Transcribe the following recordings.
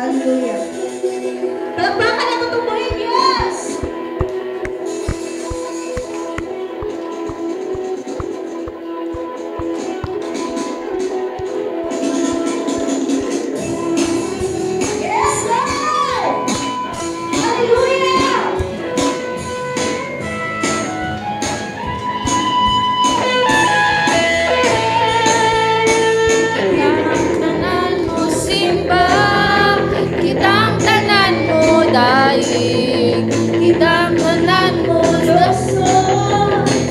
Hallelujah. Palakpakan na tutubuhin, yes! Yes, Lord! Hallelujah! Tanan mo simba, kitang tanan mo daig, kitang tanan mo daso,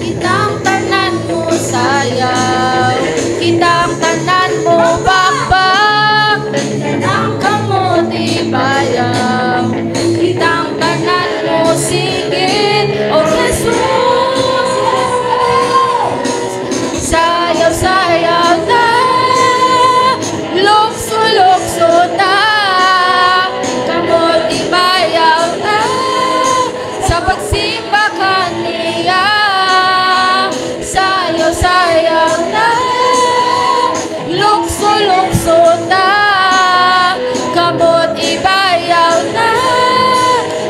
kitang tanan mo sayaw, kitang tanan mo bakbak, kitang kamuti bayaw, kitang tanan mo sigit, o Jesus, sayaw sayaw na. Lukso-lukso na, kamot ibayaw na, sa pagsimba kaniya. Sayaw-sayaw na, lukso-lukso na, kamot ibayaw na,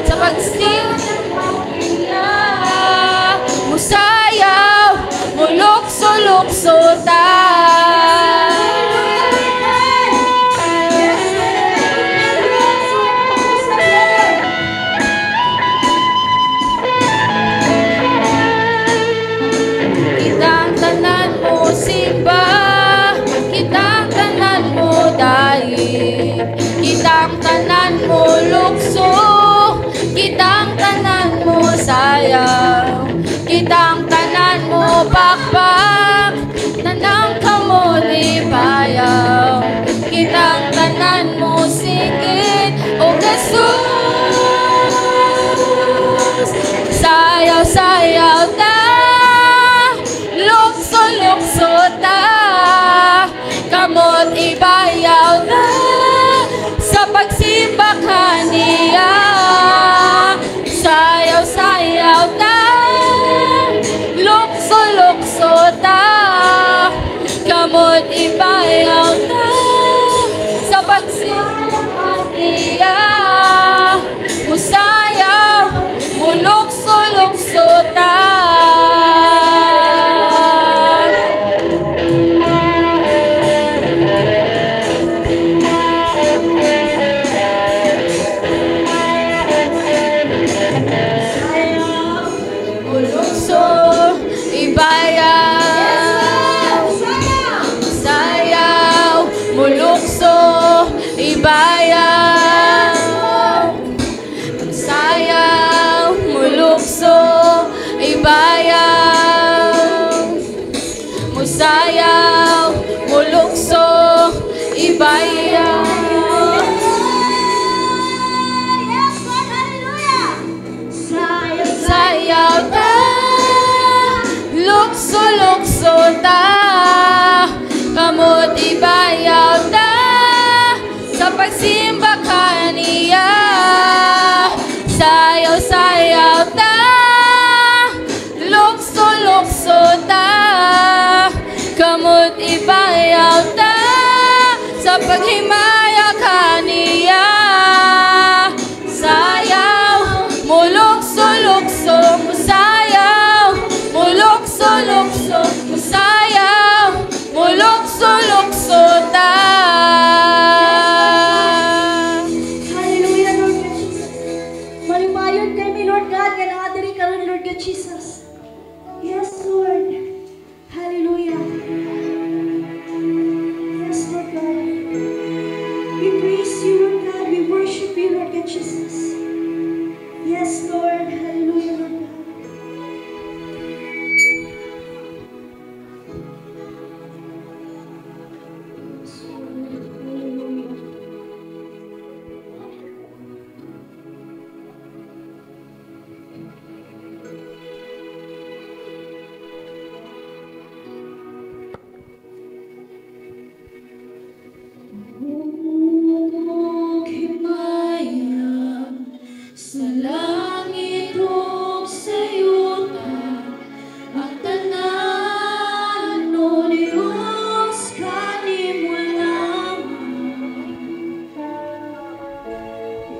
sa pagsimba kaniya. Musayaw, mulukso-lukso na. Kitang tanan mo lukso, kitang tanan mo sayaw, kitang tanan mo bakbak, tanang kamuli bayaw, kitang tanan mo sigit, o Jesus, sayaw sayaw na, lukso lukso na, kamot ibayaw na, sa pagsimba kaniya. Sayaw-sayaw na, lukso-lukso na, kamot ibayaw na, sa pagsimba kaniya. Musayaw, mulukso-lukso na. Ibayaw, sayaw, mulukso, ibayaw, musayaw, mulukso, ibayaw. Yes, Lord, hallelujah! Sayaw ta, lukso-lukso ta, kamot ibayaw ta, sa pagsimba kaniya. Sayaw-sayaw ta, lukso-lukso ta, kamot ibayaw ta, sa paghimaya kaniya. Sayaw, mulukso-lukso, musayaw, mulukso-lukso, musayaw, mulukso-lukso ta. Jesus. Yes, Lord. Hallelujah. Yes, Lord God. We praise you, Lord God. We worship you, Lord God Jesus. Yes, Lord. Hallelujah, Lord God.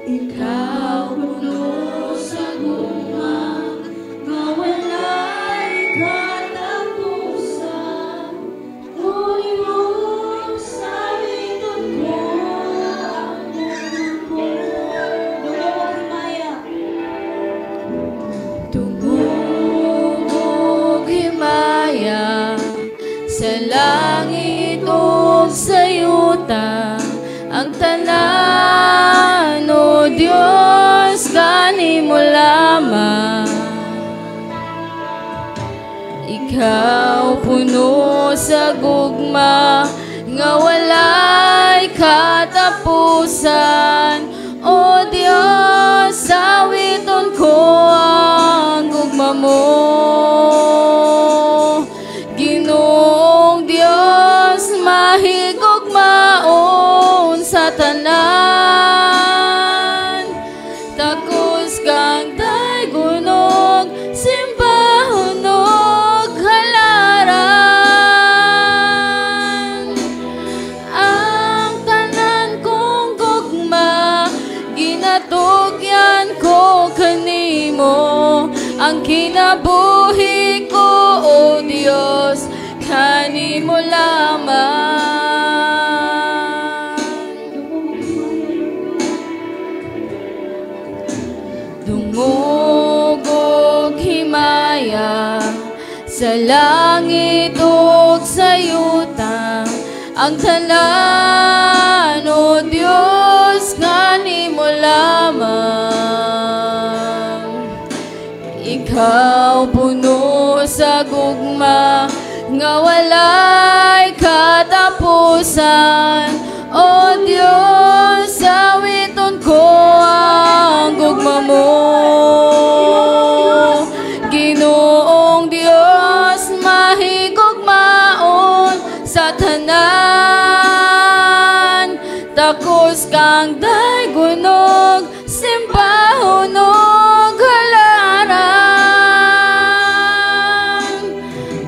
Ikaw puno sa gugma, nga walay katapusan. Ulimong sa liton ko ang mundo. Dumugog himaya. Dumugog himaya sa langit o sa yuta, ang tanan, o Diyos, gani mo lamang. Ikaw puno sa gugma, nga walay katapusan. O Diyos, sawiton ko ang gugma mo. Ginoong Diyos, mahigugmaon sa tanan. Takos kang daygunog, simbahon og halaran. Ang tanan kong gugma, ginatugyan ko kanimo. Ang kinabuhi ko, o Diyos, kanimo lamang. Dumugog himaya sa langit ug sa yuta, ang tanan, o Diyos, kanimo lamang. Ikaw puno sa gugma, nga walay katapusan. O Diyos, sawiton ko ang gugma mo. Ginoong Diyos, mahigugmaon sa tanan. Takos kang daygunog, simbahon og halaran.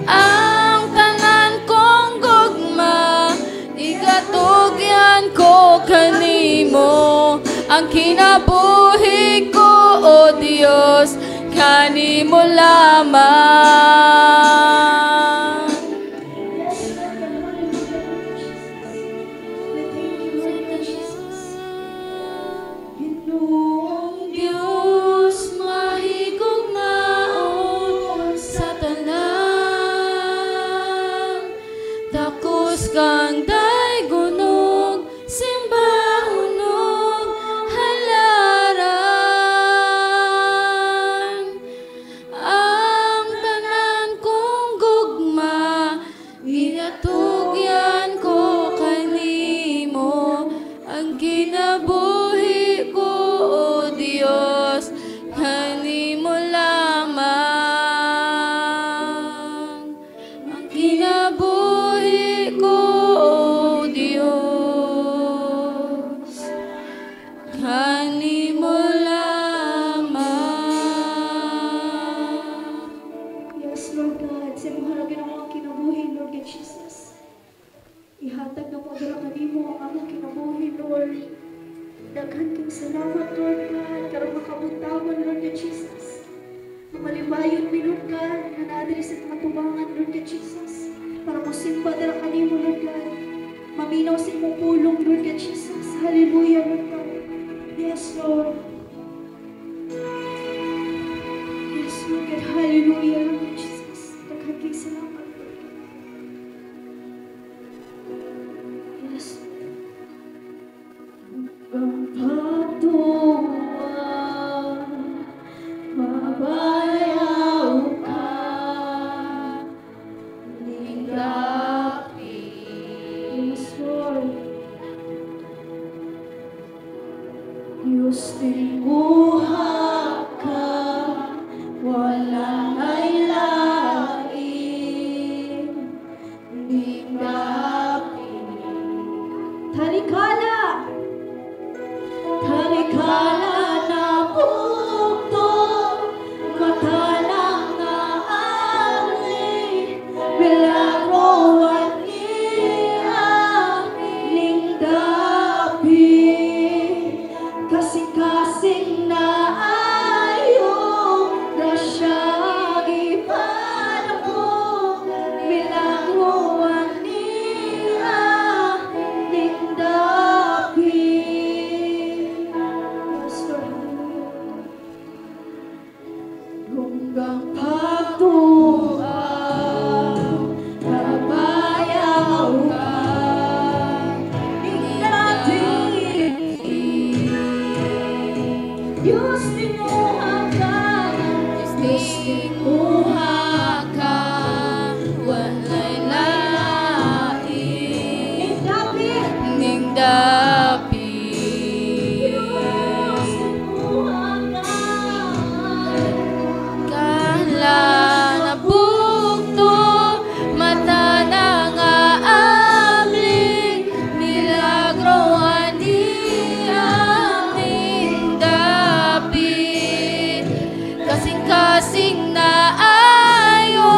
Ang tanan kong gugma, igatugyan ko kanimo. Ang kinabuhi ko, o Diyos, kanimo lamang. Ginoong Diyos, mahigugmaon sa tanan. Takos kang daygunog, simbahon og halaran. Ang tanan kong gugma, ginatugyan ko kanimo. Ang kinabuhi ko, o Diyos, kanimo lamang. Ang kinabuhi ko, o Diyos, kanimo lamang. Yes, Lord God, sa imong haragin ang mga kinabuhi, Lord God Jesus. Ihatag na mo dala kanimo ang among kinabuhi, Lord. Daghan kang salamat, Lord God, karong makabutawan, Lord God Jesus. Mamalibayon mi, Lord God, na naadiri sa matubangan, Lord God Jesus. Para mosimba dala kanimo, Lord God. Maminaw sa imong pulong, Lord God Jesus. Hallelujah, Lord God. Yes, Lord. Yes, Lord God. Hallelujah, Lord God Jesus. Daghan kang salamat, Lord God. Yes, Lord. Ang pagtuwa, mabayaw ka, ninggapi. Yes, Lord. Diyos tinguha ka, walang ay lain, ninggapi. Talikala! Talikala na bukto, matalang na ali, milagro at iya, ninggapi. Kasika Diyos tinuha ka, Diyos tinuha ka, walay lain, ning dapit. ning dapit. Diyos tinuha ka, Kala nabukto, mata nang aabling, milagro ani aming dapit. Kasing-kasing na ayo,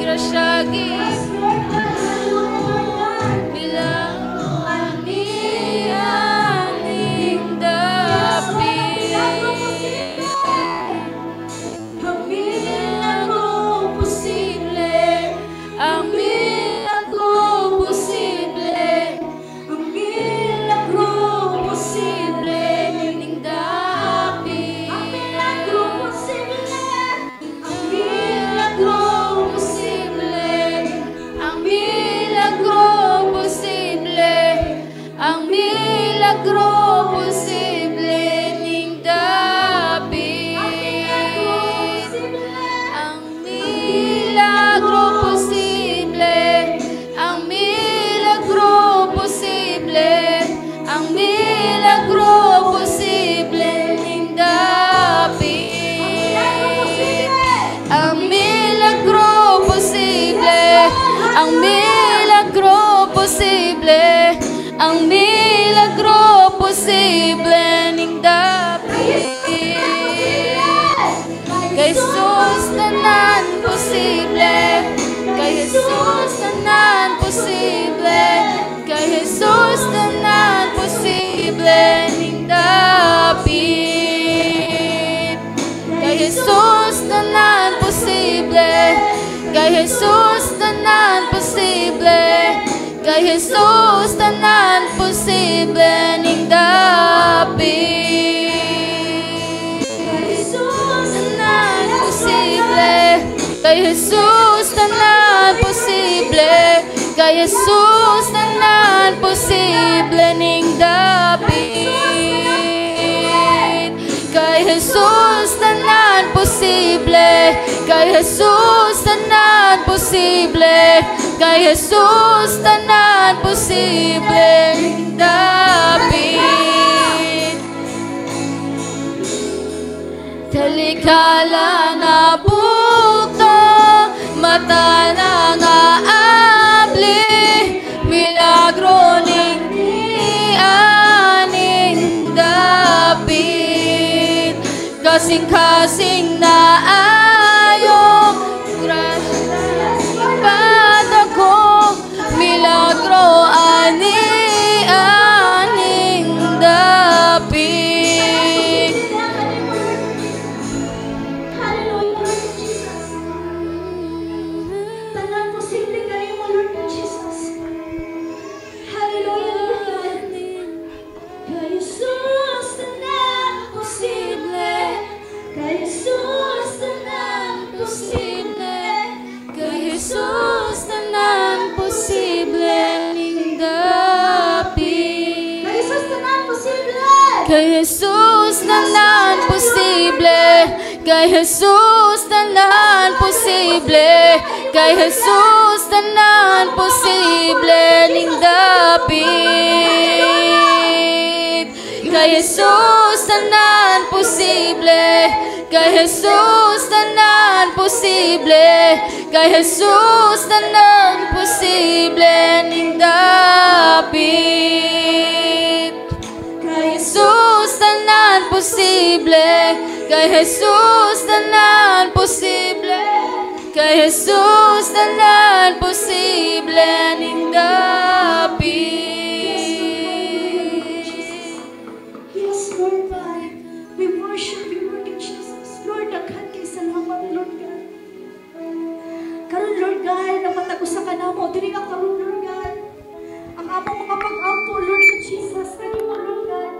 grasya milagro ani aming dapit. ang milagro posible, Ang milagro posible, ang milagro posible, ning dapit. ang milagro posible, ang milagro posible, ang milagro posible, ang milagro posible ning dapit. Ang milagro posible, ang milagro posible, ang milagro posible ning dapit. Ang milagro posible, ang milagro posible, ang milagro posible ning dapit. Kay Jesus tanan posible, kay Jesus tanan posible, kay Jesus tanan posible ning dapit. Kay Jesus tanan posible, kay Jesus tanan posible, kay Jesus tanan posible ning dapit. Kay Jesus tanan posible, kay Jesus tanan posible ning dapit. Kay Jesus tanan posible, kay Jesus tanan posible, kay Jesus tanan posible ning dapit. Talikala na bukto, mata nang aabli, milagro ning aning dapit. Kasing-kasing na ayo, grasya ipata ko, milagro ani aning dapit. Hallelujah, Lord Jesus. Tanan posible kayo mo, Lord Jesus. Hallelujah, Lord God. Kay Jesus tanan posible, kay Jesus tanan posible, Kay Jesus tanan posible ning dapit. kay Jesus tanan posible. Kay Jesus tanan posible, kay Jesus tanan posible, kay Jesus tanan posible ning dapit. Kay Jesus tanan posible, kay Jesus tanan posible, kay Jesus tanan posible ning dapit. Kay Jesus tanan posible, kay Jesus tanan posible, kay Jesus tanan posible ning dapit. Yes, Lord God. We worship you, Lord Jesus. Lord, daghan kay salamat, Lord God. Karon, Lord God, napatago sa kanamo, diri ang karon, Lord God. Ang among mga pag-ampo, Lord Jesus, kani mo, Lord God.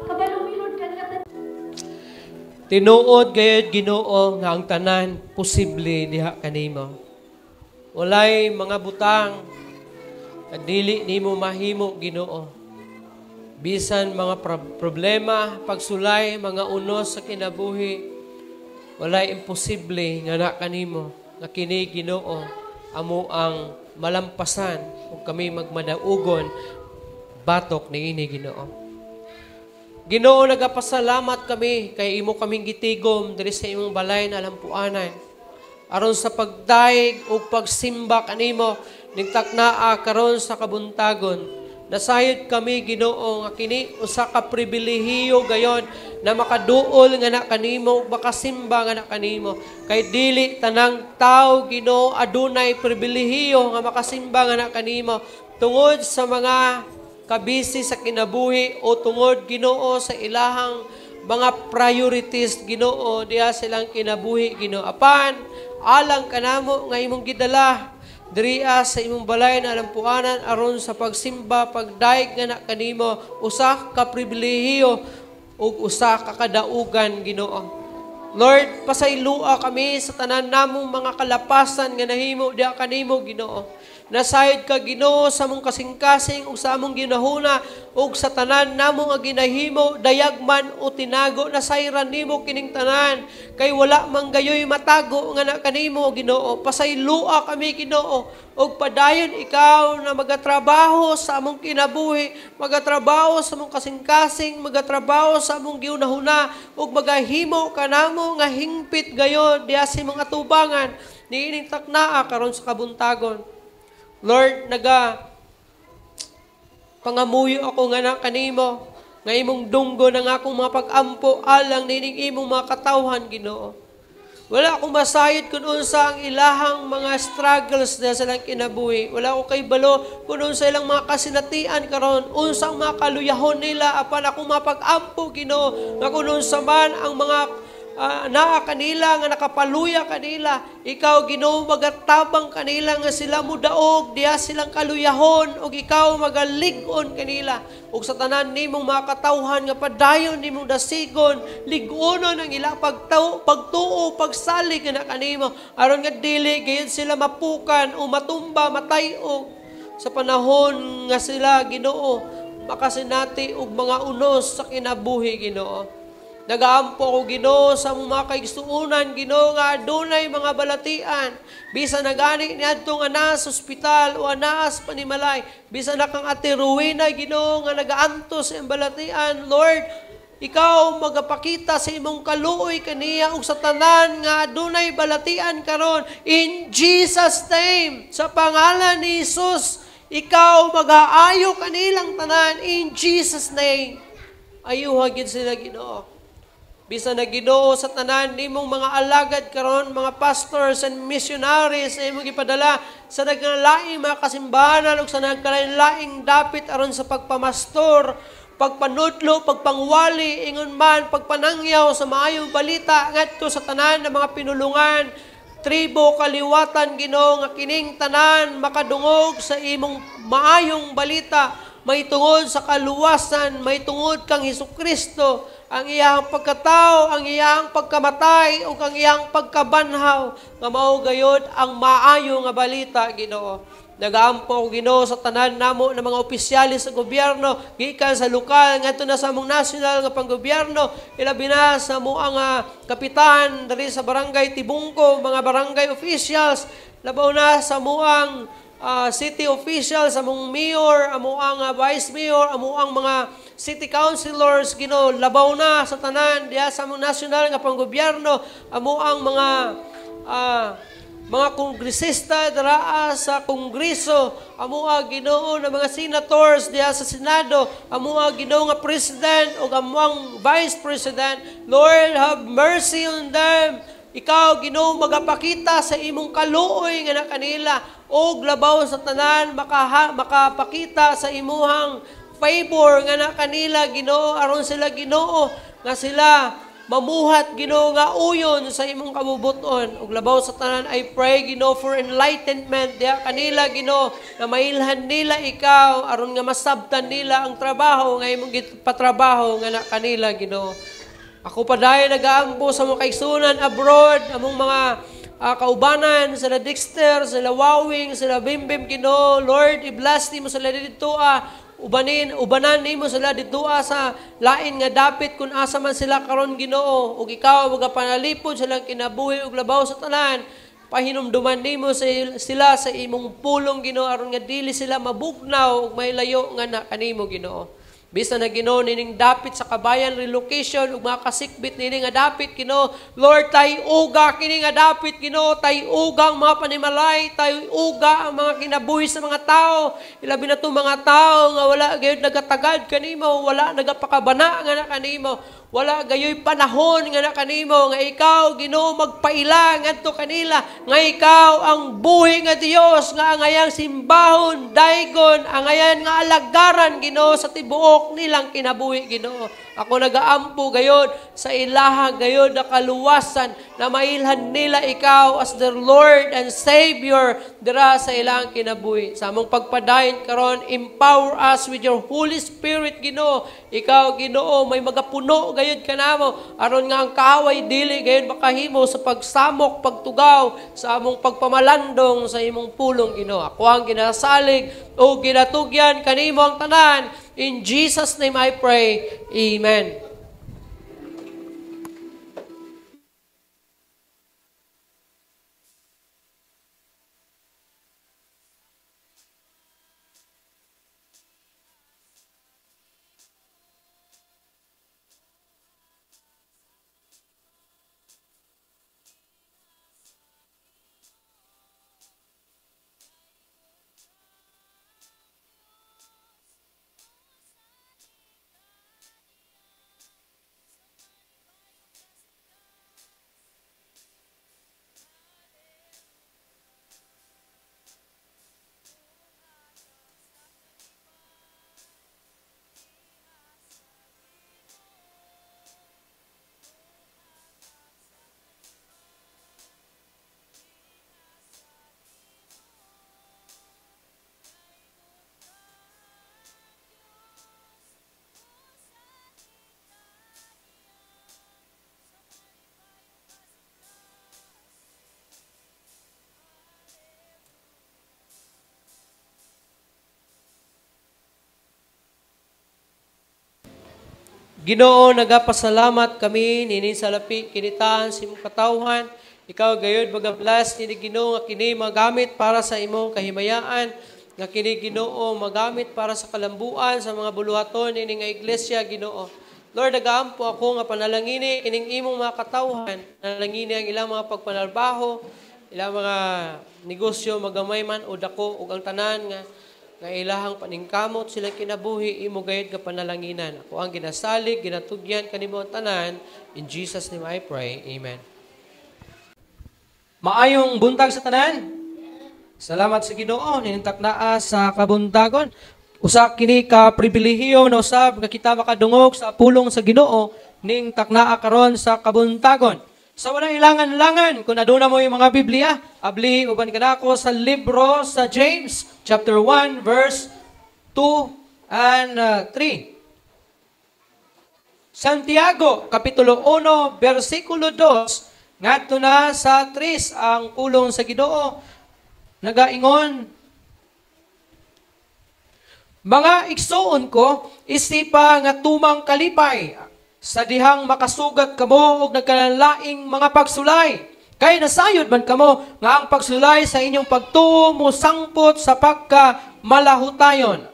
Kabalo mi, Lord God, nga Tinuod gayud Ginoo nga ang tanan posible diha kanimo. Walay mga butang nga dili nimo mahimo Ginoo. Bisan mga problema, pagsulay, mga unos sa kinabuhi, walay imposible nga na kanimo, nga kini Ginoo, amo ang malampasan ug kami magmadaugon batok ni ini Ginoo. Ginoo, nagapasalamat kami kay imo kaming gitigom diri sa imong balay na lampuanan. Aron sa pagdaig ug pagsimba kanimo ning taknaa karon sa kabuntagon. Nasayod kami Ginoo nga kini usa ka pribilehiyo gayon na makaduol nga na kanimo ug makasimba nga na kanimo. Kay dili tanang tawo Ginoo adunay pribilehiyo nga makasimba nga na kanimo tungod sa mga kabisi sa kinabuhi o tungod Ginoo sa ilahang mga priorities Ginoo diha silang kinabuhi Ginoo. Apan alang kanamo nga imong gidala diriya sa imong balay na lampuanan aron sa pagsimba, pagdaig nga na kanimo, usa ka pribilehiyo ug usa ka kadaugan Ginoo. Lord, pasaylua kami sa tanan namong mga kalapasan nga nahimo diha kanimo Ginoo. Nasayod ka Ginoo sa among kasing-kasing ug sa among ginahuna ug sa tanan namong nga ginahimo dayagman o tinago nasayran nimo kining tanan kay wala man gayoy matago nga na kanimo Ginoo. Pasaylua kami Ginoo ug padayon ikaw na magatrabaho sa among kinabuhi, magatrabaho sa among kasing-kasing, magatrabaho sa among ginahuna ug magahimo kanamo nga hingpit gayon diha sa imong atubangan niining taknaa karon sa kabuntagon. Lord, pangamuyo ako nga na kanimo, nga imong dunggo ng akong mga pag-ampo, alang nining imong mga katawhan, Ginoo. Wala akong masayod kung unsa ang ilahang mga struggles na silang kinabuhi. Wala akong kay balo kung unsa ilang mga kasinatian karon, unsa ang mga kaluyahon nila, apan akong mga pag-ampo, Ginoo, nga kung unsa man ang mga naa kanila nga nakapaluya kanila, ikaw Ginoo magatabang kanila nga sila mudaog diha silang kaluyahon ug ikaw magalig-on kanila ug sa tanan nimong mga katawhan nga padayon nimong dasigon lig-onon ang ila pagtuo pagsalig nga kanimo aron nga dili gayud sila mapukan o matumba matay-og sa panahon nga sila Ginoo makasinati og mga unos sa kinabuhi Ginoo. Nagaampo ko Ginoo sa mga kaigsuunan Ginoo nga adunay mga balatian bisan nagani niadto nga naa sa ospital o anaas panimalay bisan na kang Ate Rowena Ginoo nga nagaantos sa balatian. Lord, ikaw magapakita sa imong kaluoy kaniya ug sa tanan nga adunay balatian karon in Jesus name, sa pangalan ni Jesus ikaw mag-aayo kanilang tanan in Jesus name. Ayuha gid sila Ginoo. Bisa na Ginoo sa tanan nimong mga alagad karon, mga pastors and missionaries na imong ipadala sa nagkalaing mga kasimbahanan ug sa nagkalaing dapit aron sa pagpamastor, pagpanudlo, pagpangwali, ingon man, pagpanangyaw sa maayong balita ngadto sa tanan ng mga pinulungan, tribo, kaliwatan Ginoo nga kining tanan makadungog sa imong maayong balita, may tungod sa kaluwasan, may tungod kang Hesukristo, ang iyang pagkatao, ang iyang pagkamatay, o ang iyang pagkabanhaw, nga mao gayud ang maayo nga balita, Ginoo. Nagaampo ko Ginoo sa tanan namo ng mga opisyalis sa gobyerno, gikan sa lokal, ngadto na sa among national nga panggobyerno, ilabi na sa amoang kapitan diri sa barangay Tibungko, mga barangay officials, labaw na sa amoang city officials, among mayor, amoang vice mayor, amoang mga city councilors, Ginoo, labaw na sa tanan diha sa among national nga panggobyerno, amoang mga kongresista dira sa kongreso, amoa Ginoo na mga senators diha sa Senado, amoa Ginoo nga president o amoang vice president. Lord, have mercy on them. Ikaw Ginoo magapakita sa imong kaluoy nga na kanila og labaw sa tanan makapakita sa imuhang favor nga na kanila Ginoo aron sila Ginoo nga sila mamuhat Ginoo nga uyon sa imong kabubuton ug labaw sa tanan. I pray Ginoo for enlightenment diha kanila Ginoo na mailhan nila ikaw aron nga masabtan nila ang trabaho nga imong gipatrabaho nga na kanila Ginoo. Ako pa dayon nagaampo sa mga kaigsunan abroad, among mga kaubanan, sila Dexter, sila Wawing, sila Bimbim Ginoo. Lord, i-bless mo sila dito ubanan nimo sila didua sa lain nga dapit kung asa man sila karon Ginoo, ug ikaw magapanalipod silang kinabuhi ug labaw sa tanan. Pahinumduman nimo sila sa imong pulong Ginoo aron nga dili sila mabugnaw ug may layo nga na kanimo Ginoo. Bisa na Ginoo nining dapit sa kabayan relocation ug mga kasikbit nini nga dapit Ginoo. Lord, tay uga kini nga dapit Ginoo, tay uga ang mga panimalay, tay uga ang mga kinabuhi sa mga tao. Ilabi na to mga tao nga wala gayud nagatagad kanimo, wala nagapakabana nga na kanimo. Wala gayoy panahon nga na kanimo nga ikaw Ginoo magpaila ngadto kanila nga ikaw ang buhi nga Dios nga angayang simbahon daygon angayan nga alagaran Ginoo sa tibuok nilang kinabuhi Ginoo. Ako nagaampo gayod sa ilaha gayod na kaluwasan na mailhan nila ikaw as their Lord and Savior dira sa ilang kinabuhi. Sa among pagpadayon karon, empower us with your Holy Spirit Ginoo. Ikaw Ginoo may magapuno gayud kanamo aron nga ang kaaway dili gayud makahimo sa pagsamok pagtugaw sa among pagpamalandong sa imong pulong Ginoo. Ako ang ginasalig o ginatugyan kanimo ang tanan. In Jesus' name I pray. Amen. Ginoo, nagapasalamat kami nini sa lapi kinitaan sa imong katawhan. Ikaw gayud magablas nini Ginoo nga kini magamit para sa imong kahimayaan, nga kini Ginoo magamit para sa kalambuan sa mga buluhaton nini nga iglesia Ginoo. Lord, nagaampo ako nga panalangini kining imong mga katawhan, nalangini ang ilang mga pagpanarbaho, ilang mga negosyo magamay man o dako ug ang tanan nga ilahang paningkamot silang kinabuhi imo gayud nga panalanginan. Ako ang ginasalig, ginatugyan kanimo ang tanan. In Jesus' name I pray. Amen. Maayong buntag sa tanan. Salamat sa Ginoo ninintak naa sa kabuntagon. Usa kini ka pribilehiyo na usab nga kita makadungog sa pulong sa Ginoo ning taknaa karon sa kabuntagon. Sa walang ilangan-langan, kung aduna mo yung mga Biblia, abli uban kanako sa libro sa James, chapter 1, verse 2 and 3. Santiago, kapitulo 1, versikulo 2, ngadto na sa 3, ang pulong sa Ginoo, nagaingon, mga igsoon ko, isipa nga tumang kalipay, sa dihang makasugat kamo og nagkanalaing mga pagsulay. Kay nasayod man kamo nga ang pagsulay sa inyong pagtuo mo sangpot sa pagka malahutayon.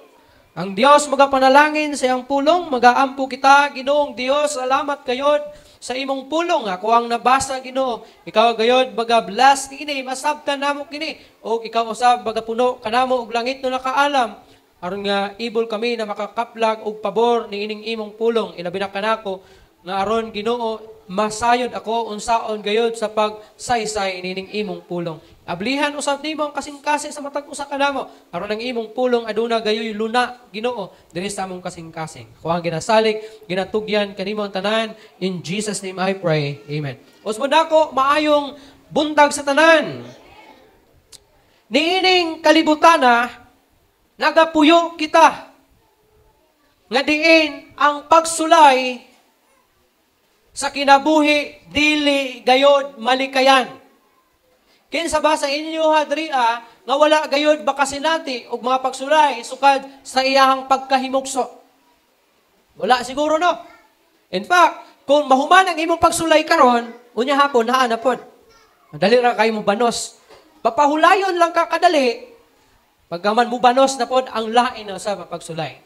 Ang Dios magapanalangin sa iyang pulong, magaampo kita Ginoong Dios, salamat kayod sa imong pulong. Ako ang nabasa Ginoo. Ikaw gayod baga-bless kini, masabtan namo kini. O ikaw usab bagapuno kanamo og langit no nakaalam. Aron nga ibol kami na makakaplag og pabor ni ining imong pulong. Ilabi na kanako nga aron Ginoo masayod ako unsaon gayod sa pagsaysay nining imong pulong. Ablihan usab nimo ang kasing-kasing sa matag usa kanamo. Aron ang imong pulong aduna gayoy luna Ginoo diri sa among kasing-kasing. Ko ang ginasalig, ginatugyan kanimo ang tanan. In Jesus name I pray. Amen. Usbon nako maayong buntag sa tanan. Niining kalibutana nagapuyo kita nga diin ang pagsulay sa kinabuhi dili gayod malikayan. Kinsa ba sa inyo hadria nga wala gayud bakasinati og mga pagsulay sukad sa iyahang pagkahimukso? Wala siguro, no? In fact, kung mahuman ang imong pagsulay karon, unya hapon naa na pod. Madali ra kay mo banos. Papahulayon lang ka kadali. Pagkaman mo banos na pod ang lain sa pagsulay.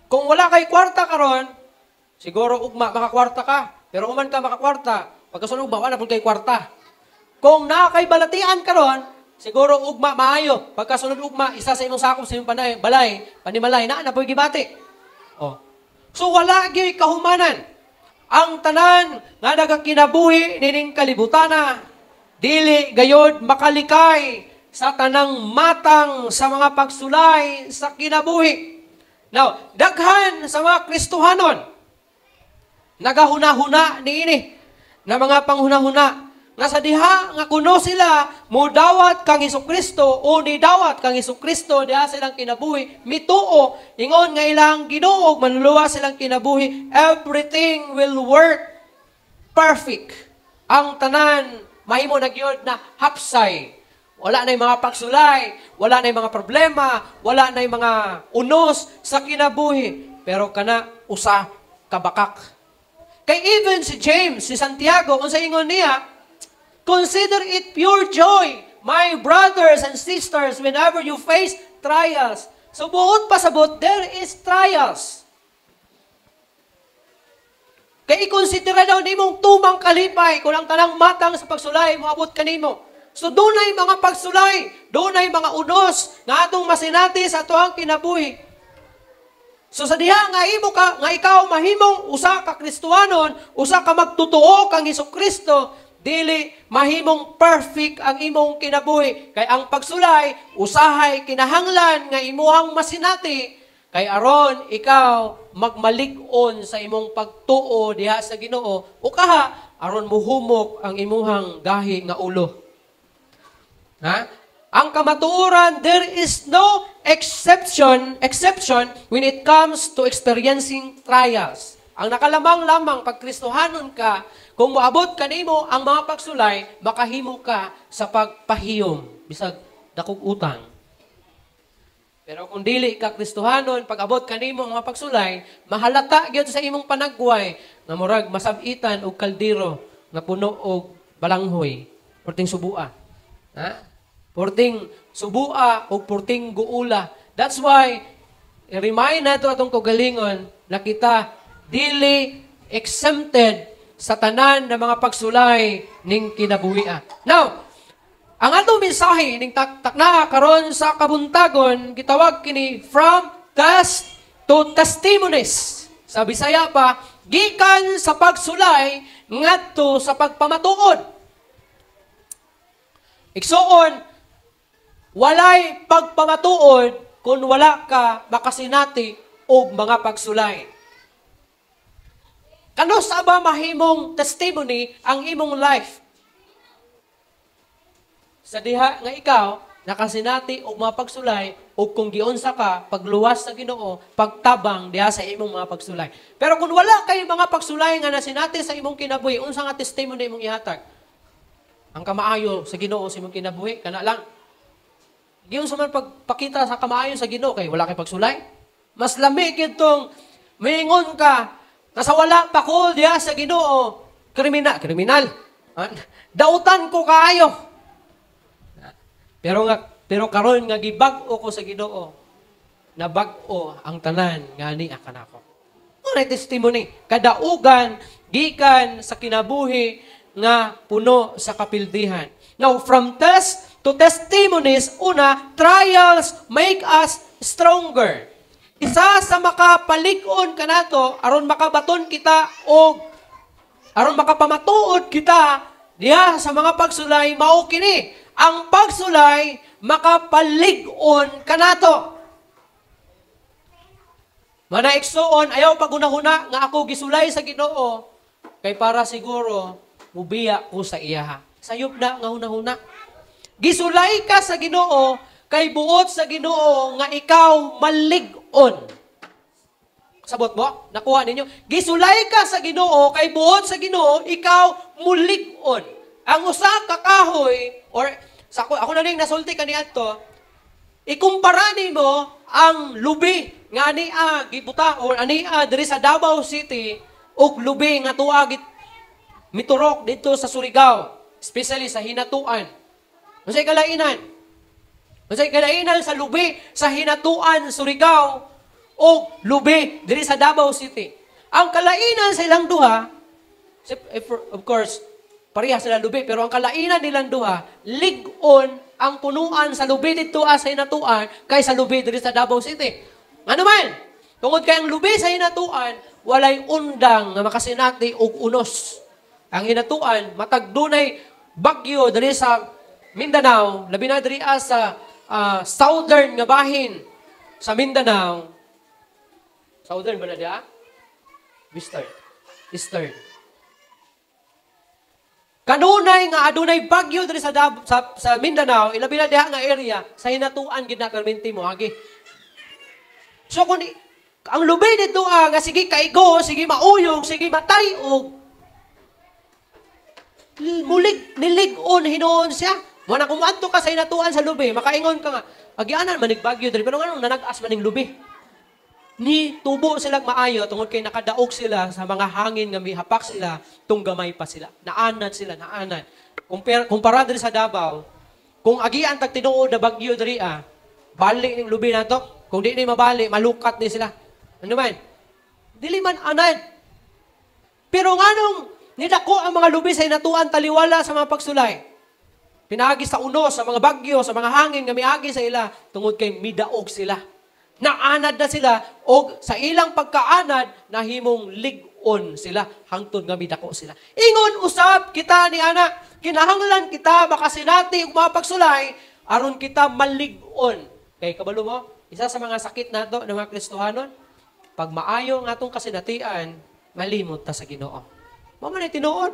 Kung wala kay kwarta karon, siguro ugma makakwarta ka. Pero uman ka makakwarta, pagkasunod ugma wala pod kay kwarta. Kung nakakay balatian karon, siguro ugma maayo. Pagkasunod ugma, isa sa imong sakop sa imong balay, panimalay, na po gibati. Oh. So wala gyud kahumanan. Ang tanan nga nagakinabuhi nining kalibutana, dili gayod makalikay sa tanang matang sa mga pagsulay sa kinabuhi. Now, daghan sa mga Kristohanon, nagahuna-huna niini na mga panghuna-huna nga sa diha nga kuno sila modawat kang Hesukristo o nidawat kang Hesukristo diha silang kinabuhi mituo ingon nga ilang Ginoo manluluwa silang kinabuhi, everything will work perfect. Ang tanan mahimo na gyud na hapsay. Wala na yung mga pagsulay, wala na yung mga problema, wala na yung mga unos sa kinabuhi, pero kana usa kabakak. Kay even si James, si Santiago, unsa ingon niya, consider it pure joy, my brothers and sisters, whenever you face trials. So buot pasabot, there is trials. Kaya ikonsidera daw nimong tumang kalipay kung ang tanang matang sa pagsulay, moabot kanimo. So doon ay mga pagsulay, doon ay mga unos nga atong masinati sa atuang kinabuhi. So sa diha nga imo ka nga ikaw mahimong usa ka Kristohanon, usa ka magtutuo kang Hesukristo, dili mahimong perfect ang imong kinabuhi. Kay ang pagsulay usahay kinahanglan nga imuhang masinati kay aron ikaw magmalig-on sa imong pagtuo diha sa Ginoo o kaha aron muhumok ang imuhang gahi nga ulo. Ha? Ang kamatuoran, there is no exception when it comes to experiencing trials. Ang nakalamang lamang pag Kristohanon ka, kung moabot kanimo ang mga pagsulay, makahimo ka sa pagpahiyom bisag dakog utang. Pero kung dili ka Kristohanon, pag abot kanimo ang mga pagsulay, mahalata gyud sa imong panagway nga murag masabitan og kaldero nga puno og balanghoy, porting subua. Ha? Porting subua o porting guula. That's why, i-remind nato atong kagalingon na kita dili exempted sa tanan ng mga pagsulay ning kinabuhian. Now, ang atong mensahe ning takna karon sa kabuntagon, gitawag kini from test to testimonies. Sa Bisaya pa, gikan sa pagsulay ngadto sa pagpamatuod. Igsuon, walay pagpamatuod kung wala ka makasinati og mga pagsulay. Kano sa ba mahimong testimony ang imong life? Sa diha nga ikaw nakasinati og mga pagsulay o kung giunsa ka pagluwas sa Ginoo, pagtabang diha sa imong mga pagsulay. Pero kung wala kay mga pagsulay nga nasinati sa imong kinabuhi, unsa nga testimony imong ihatag? Ang kamaayo sa Ginoo sa imong kinabuhi kana lang. Giyon sa man pagpakita sa kamaayo sa Ginoo kay wala kay pagsulay. Mas lami kitong mingon ka nasa wala pa ko diha sa Ginoo, kriminal. Dautan ko kaayo. Pero karon nga gibag-o ko sa Ginoo, nabag-o ang tanan ngani akanako. Unay testimony, kadaugan gikan sa kinabuhi nga puno sa kapildihan. Now, from test to testimonies, una, trials make us stronger. Isa sa makapalig-on kanato aron makabaton kita o aron makapamatuod kita diha sa mga pagsulay mao kini. Ang pagsulay makapalig-on kanato. Manaigsuon ayaw pagunahuna nga ako gisulay sa Ginoo kay para siguro mubiya ko sa iya. Sayop na nga hunahuna. Gisulay ka sa Ginoo kay buot sa Ginoo nga ikaw malig-on. Sabot mo? Nakuha ninyo? Gisulay ka sa Ginoo kay buot sa Ginoo ikaw mulig-on. Ang usa ka kahoy or ako na ning nasulti kaniadto, ikumpara nimo ang lubi nga ania gibuta or ania diri sa Davao City ug lubi nga tuwa miturok dito sa Surigao, especially sa Hinatuan. Unsay kalainan? Unsay kalainan sa lubi sa Hinatuan, Surigao o lubi diri sa Davao City? Ang kalainan sa ilang duha, of course, pareha sila lubi, pero ang kalainan nilang duha, lig-on ang punuan sa lubi dito sa Hinatuan kaysa lubi diri sa Davao City. Ano man? Tungod kay ang lubi sa Hinatuan, walay undang nga makasinati og unos. Ang Hinatuan, matag dunay bagyo diri sa Mindanao, labi na diri sa southern nga bahin sa Mindanao. Southern ba na diya? Eastern. Kanunay nga adunay bagyo diri sa Mindanao, ilabi na diha nga area sa Hinatuan gid na perminti mo agi. So kun ang lubi dito nga sige kaigo, sige mauyog, sige matayog. Nilig-on hinuon siya. Wala kumanto ka sa Hinatuan sa lubi, makaingon ka nga, agianan manig bagyo diri pero ngano nanag-as maning lubi. Ni tubo silang maayo tungod kay nakadaog sila sa mga hangin nga mihapak sila tung gamay pa sila. Naanad. Kumpara diri sa Davao, kung agian tag tinuod na bagyo diri bali ning lubi nato. Kung di ni mabali, malukat ni sila. Ano man? Dili man anad. Pero nganong nidako ang mga lubi sa Hinatuan taliwala sa mga pagsulay. Pinagi sa unos, sa mga bagyo, sa mga hangin nga miagi sa ila tungod kay midaog sila. Naanad na sila o sa ilang pagkaanad nahimong lig-on sila hangtod nga midako sila. Ingon usab kita ni ana, kinahanglan kita makasinati ug mga pagsulay aron kita malig-on. Kay kabalo mo, isa sa mga sakit nato ng mga Kristohanon, pag maayo nga atong kasinatian, malimot ta sa Ginoo. Mao man ay tinuod.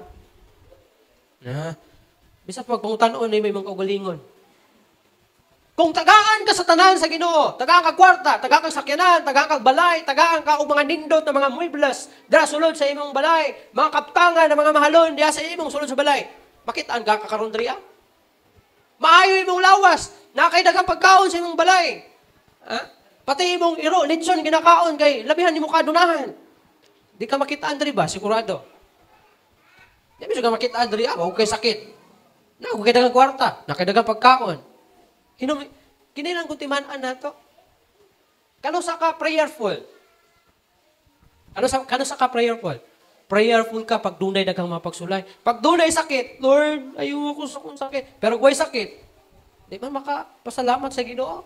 Bisa pag pangutan-on ni may mga kaugalingon. Kung tagaan ka sa tanan sa Ginoo, tagaan ka kwarta, tagaan ka sakyanan, tagaan ka balay, tagaan ka og mga nindot na mga muebles, dira sulod sa imong balay, mga kaptangan na mga mahalon diha sa imong sulod sa balay. Makitaan ka karon diriya? Maayo imong lawas, nakay daghang pagkaon sa imong balay. Pati imong iro, litson, ginakaon kay labihan nimo kadunahan. Di ka makitaan diri ba? Sigurado. Di ba ka makitaan diri okay sakit. Na okay daghang kwarta, nakay daghang pagkaon. Kinilang kutimaan nato. Kano sa ka prayerful? Kano sa ka prayerful? Prayerful ka pag dunay daghang mga pagsulay. Pag dunay sakit, Lord, ayoko sa kung sakit. Pero kung sakit, di man makapasalamat sa Ginoo.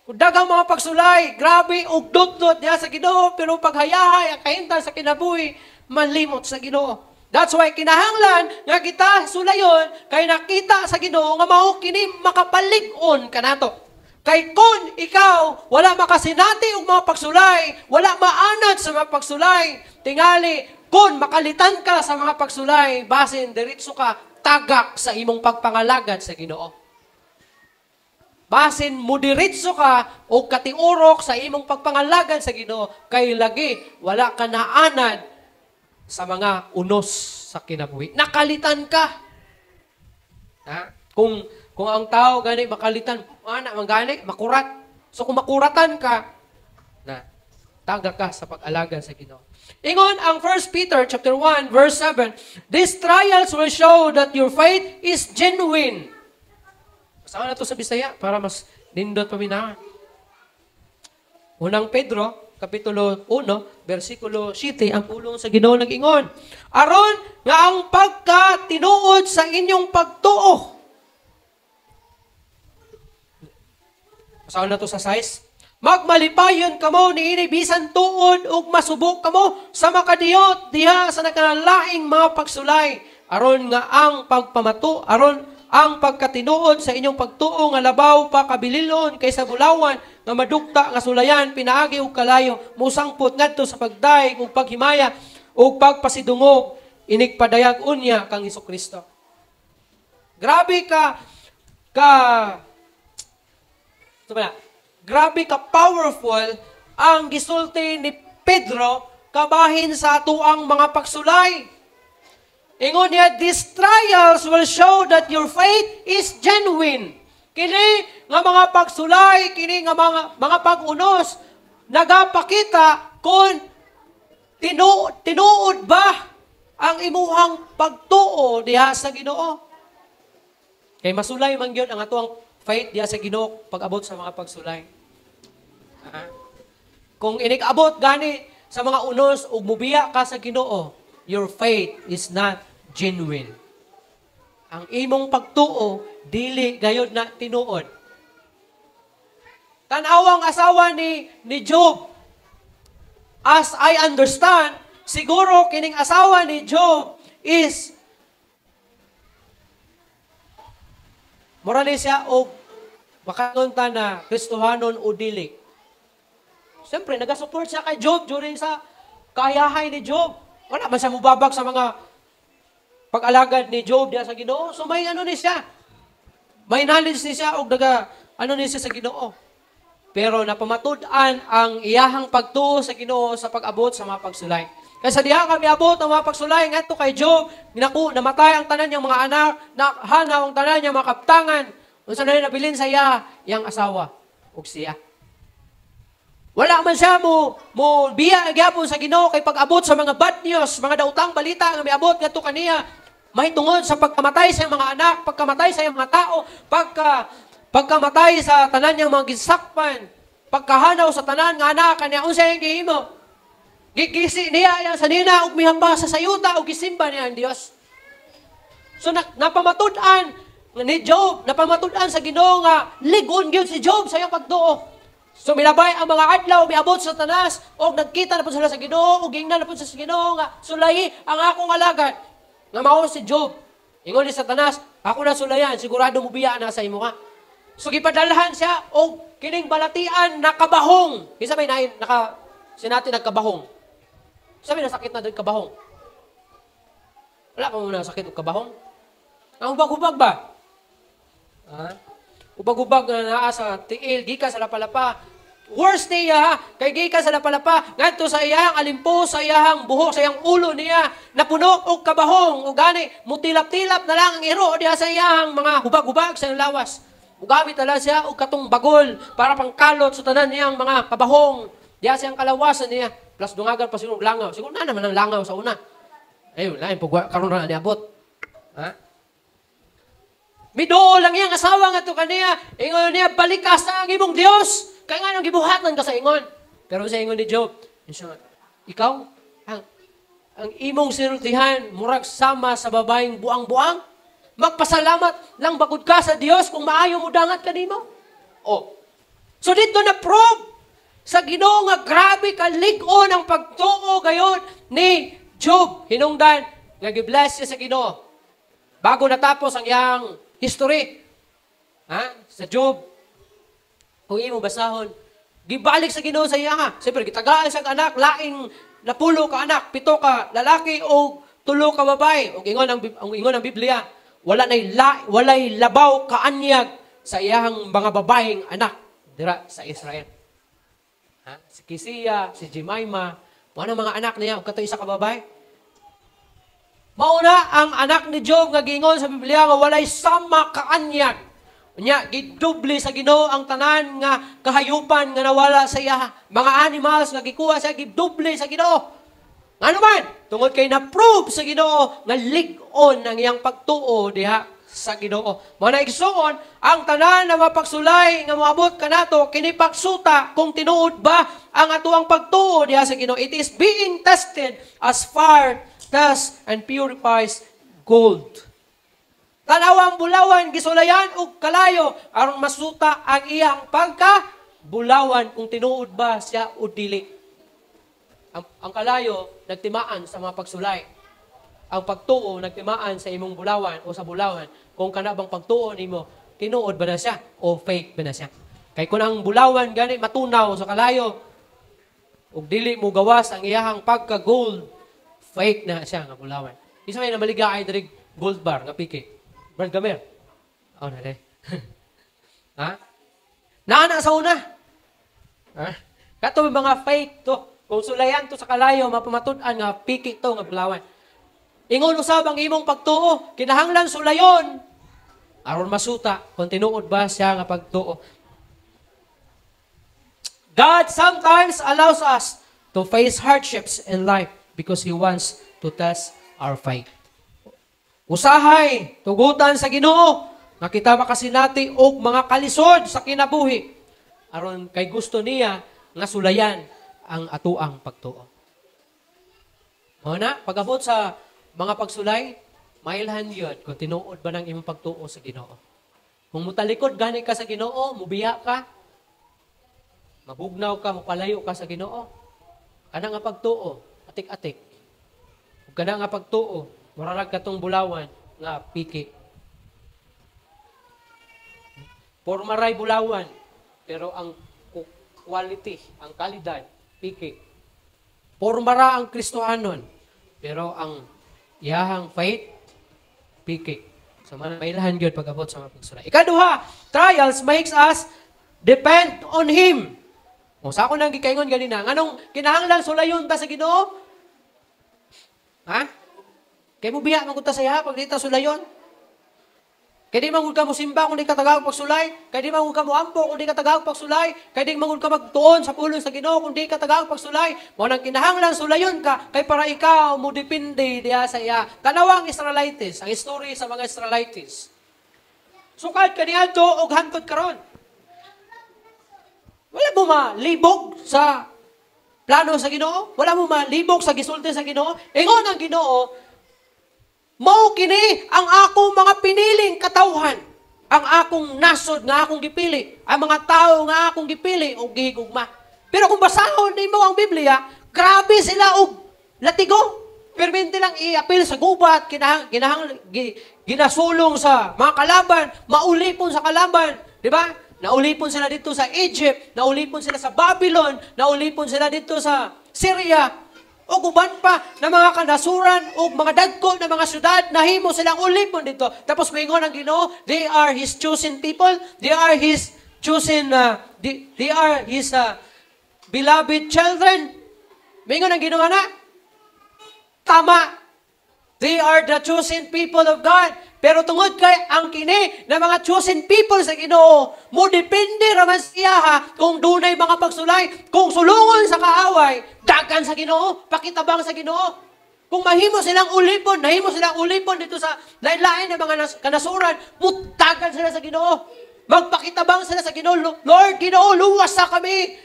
Kung daghang mga pagsulay, grabe, ugdot-dot diya sa Ginoo, pero paghayahay, kahintan sa kinabuhi, malimot sa Ginoo. That's why kinahanglan nga kita sulayon kay nakita sa Ginoo nga mao kini makapalig-on kanato. Kay kun ikaw wala makasinati og mga pagsulay, wala maanad sa mga pagsulay, tingali kun makalitan ka sa mga pagsulay, basin diretso ka tagak sa imong pagpangalagad sa Ginoo. Basin mo diretso ka o katiurok sa imong pagpangalagad sa Ginoo kay lagi wala ka naanad sa mga unos sa kinabuhi. Nakalitan ka. Kung ang tao gani makalitan, gani makurat. So kung makuratan ka, taga ka sa pag-alaga sa Ginoo. Ingon ang 1 Peter chapter 1 verse 7, these trials will show that your faith is genuine. Saan na to sa Bisaya para mas nindot paminahan. Unang Pedro Kapitulo 1, versikulo 7, ang pulong sa Ginoo nag-ingon, aron nga ang pagkatinuod sa inyong pagtuo. Saan na to sa 6? Magmalipayon kamo niini bisan tuod ug masubok kamo sa makadiyot diha sa nakanalaing mga pagsulay aron nga ang pagpamato aron ang pagkatinuod sa inyong pagtuo nga labaw pa kabililon kaysa bulawan nga madukta nga sulayan pinaagi og kalayo musangpot ngadto sa pagdaig ug paghimaya ug pagpasidungog inigpadayag unya kang Hesukristo. Grabe grabe ka powerful ang gisulti ni Pedro kabahin sa atuang mga pagsulay. Ingon niya, these trials will show that your faith is genuine. Kini nga mga pagsulay, kini nga mga pag-unos, nagapakita kung tinuod ba ang imuhang pagtuo diha sa Ginoo. Kay masulay man gyud ang atuang faith diha sa Ginoo pag-abot sa mga pagsulay. Kung inig-abot gani sa mga unos ug mubiya ka sa Ginoo, your faith is not genuine. Ang imong pagtuo dili gayud na tinuod. Tan-awang asawa ni Job, as I understand, siguro kining asawa ni Job is morali siya og makakunta na Kristohanon o dili. Siyempre, nagasupport siya kay Job during sa kayahay ni Job. Wala man siya mubabag sa mga pag-alagad ni Job diya sa Ginoo. So may ano ni siya. May knowledge ni siya og ano ni siya sa Ginoo. Pero napamatud-an ang iyahang pagtuo sa Ginoo sa pag-abot sa mga pagsulay. Kaya diha kami abot ang mga pagsulay ngadto kay Job, namatay ang tanan niyang mga anak, hanaw ang tanan niyang mga kaptangan. Unsa na nabilin sa iya, iyang asawa ug siya. Wala man siya mo biya gyapon sa Ginoo kay pag-abot sa mga bad news, mga daotang balita nga miabot ngadto kaniya. Mahitungod sa pagkamatay sa mga anak, pagkamatay sa mga tao, pagkamatay sa tanan niyang mga gisakpan, pagkahanaw sa tanan nga anak kaniya unsa yung gihimo? Gigisi niya sa nina ug mihamba sa sayuta ug gisimba niya ang Dios. So napamatud-an ni Job, napamatud-an sa Ginoo nga ligon gyud si Job sa iyang pagtuo. So milabay ang mga adlaw miabot sa tanas og nagkita na pud sila sa Ginoo ug gingnan na pud sa Ginoo nga sulayi ang akong alagad. Nga mao si Job. Ingon ni Satanas, ako na sulayan, sigurado mo biya na sa imo ka. So gipadalhan siya og kining balatian nakabahong. Kinsa may sinati nagkabahong. Sabi na sakit na din kabahong. Wala pa mo na sakit og kabahong. Ang hubag-hubag ba? Hubag-hubag na naa sa tiil, gika sa lapalapa. Worst niya, kay gika sa lapalapa, ngadto sa iyang alimpo, sa iyang buhok, sa iyang ulo niya, napuno og kabahong, o gani, mutilap-tilap na lang ang iro diha sa iyang mga hubag-hubag sa iyang lawas. Ugamit na lang siya og katong bagol para pangkalot sa tanan niyang mga kabahong diha sa iyang kalawasan niya. Plus dungagan pa siguro langaw. Siguro na naman ang langaw sa una. Ayun, lain pag karon na niabot. Miduol lang iyang asawa nga to kaniya, ingon niya balikas sa ang imong Dios. Kaya nga nang gibuhatan ka sa ingon. Pero sa ingon ni Job, ikaw, ang imong sinultihan, murag sama sa babaeng buang-buang, magpasalamat lang bagod ka sa Dios kung maayo mo dangat kanimo. So dito na prove sa Ginoo nga grabe ka lig-on ang pagtuo gayon ni Job. Hinungdan, nga gibless siya sa Ginoo. Bago natapos ang iyang history. Sa Job, kung imo basahon, gibalik sa Ginoo sa iya nga. Siyempre, gitagaan sa anak, laing napulo ka anak, 7 ka lalaki o 3 ka babae. O ingon ang Biblia, walay labaw kaanyag sa iyang mga babaeng anak dira sa Israel. Si Kisiya, si Jemima, ano mga anak niya, o kato isa ka babae. Mauna ang anak ni Job nga gingon sa Biblia nga walay sama kaanyag. Nya gidoble sa Ginoo ang tanan nga kahayupan nga nawala sa iya. Mga animals nga gikuha sa gidoble sa Ginoo. Ano man? Tungod kay na-prove sa Ginoo nga lig-on ang iyang pagtuo diha sa Ginoo. Mga igsoon, ang tanan nga mapagsulay nga moabot kanato kini pagsuta kung tinuod ba ang atuang pagtuo diha sa Ginoo. It is being tested as fire, tests, and purifies gold. Tanawang bulawan, gisulayan o kalayo, aron masuta ang iyang pagka-bulawan kung tinuod ba siya o dili. Ang kalayo, nagtimaan sa mga pagsulay. Ang pagtuo, nagtimaan sa imong bulawan o sa bulawan. Kung kanabang pagtuo nimo, tinuod ba na siya o fake ba na siya. Kay kung ang bulawan gani matunaw sa kalayo, ug dili mo gawas ang iyahang pagka-gold, fake na siya nga bulawan. Isa may namaligay diri gold bar nga piki. Brad Gamer. Na day. Naana sa una. Kato mga fake to. Kung sulayan to sa kalayo, mapamatud-an nga piki to nga bulawan. Ingon usab ang imong pagtuo, kinahanglan sulayon. Aron masuta, kung tinuod ba siya nga pagtuo. God sometimes allows us to face hardships in life because He wants to test our faith. Usahay, tugutan sa Ginoo, nga kita makasinati og mga kalisod sa kinabuhi. Aron kay gusto niya nga sulayan ang atuang pagtuo. Mao na, pag-abot sa mga pagsulay, mailhan yun kung tinuod ba ng imong pagtuo sa Ginoo. Kung mutalikod gani ka sa Ginoo, mubiya ka, mabugnaw ka, mapalayo ka sa Ginoo, kana nga pagtuo, atik-atik. Ug kana nga pagtuo, murarag katong bulawan nga piki. Pormaray bulawan, pero ang quality, ang kalidad, piki. Pormara ang Kristohanon, pero ang iyahang faith, piki. So, mailahan yun pag-abot sa mga pagsulay. Ikaduha, trials makes us depend on Him. O, sa ako nang gikaingon ganina, anong kinahanglan sulayon ta sa Ginoo? Ha? Kaya mo biya, magunta sa iya, pag dito sulayon? Kaya di magul ka mo simba kung di ka tagag pagsulay. Kaya di magul ka mo ampo kung di ka tagag pagsulay. Kaya di magul ka magtuon sa pulong sa Ginoo kung di ka tagag pagsulay. Mo nang kinahanglan sulayon ka kay para ikaw mo depende diya sa iya. Tanawang Israelites, ang history sa mga Israelites. Sukad kaniadto og hantod karon. Wala mo malibog sa plano sa Ginoo, wala mo malibog sa gisulti sa Ginoo. Ingon ang Ginoo, mao kini ang akong mga piniling katawhan, ang akong nasod nga akong gipili, ang mga tao nga akong gipili og gihigugma. Pero kung basahon nimo ang Biblia, grabe sila og latigo. Permente lang i-apil sa gubat, ginasulong sa mga kalaban, maulipon sa kalaban, di ba? Naulipon sila dito sa Egypt, naulipon sila sa Babylon, naulipon sila dito sa Syria, o guban pa na mga kanasuran o mga dagko na mga syudad, nahimo silang ulipon dito. Tapos maingon ang Ginoo, they are His chosen people, they are His chosen, they are His beloved children. Maingon ang Ginoo na, tama, they are the chosen people of God. Pero tungod kay ang kini na mga chosen people sa Ginoo, mo depende raman siya kung dunay mga pagsulay, kung sulungon sa kaaway, dagan sa Ginoo, pakitabang sa Ginoo. Kung mahimo silang ulipon, nahimo silang ulipon dito sa lain-lain na mga kanasuran, mutagan sila sa Ginoo. Magpakitabang sila sa Ginoo, Lord, Ginoo, luwas sa kami.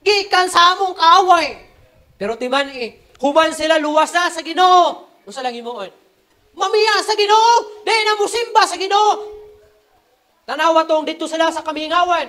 Gikan sa among kaaway. Pero timan human sila luwas na sa Ginoo. Unsa lang himuon? Mamiya sa Ginoo, dahil na musimba sa Ginoo. Tanawa tong dito sila sa kamingawan.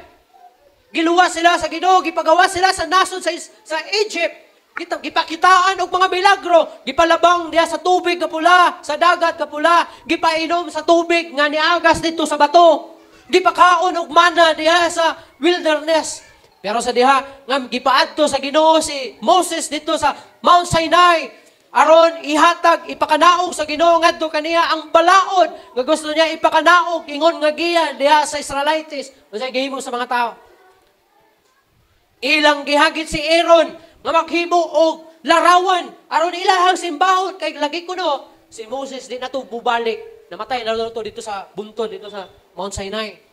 Giluwas sila sa Ginoo, gipagawa sila sa nasod sa Egypt. Gipakitaan og mga milagro, gipalabang diya sa tubig kapula, sa dagat kapula, gipainom sa tubig nga niagas dito sa bato. Gipakaon og mana diya sa wilderness. Pero sa diha nga gipaadto sa Ginoo si Moses dito sa Mount Sinai. Aron ihatag ipakanaog sa Ginoo ngadto kaniya ang balaod nga gusto niya ipakanaog ingon nga giya diha sa Israelites unsay gihimo sa mga tao. Ilang gihagit si Aaron nga maghimo og larawan aron ilahang simbahon kay lagi kuno si Moses di nato bubalik namatay na to dito sa buntod dito sa Mount Sinai.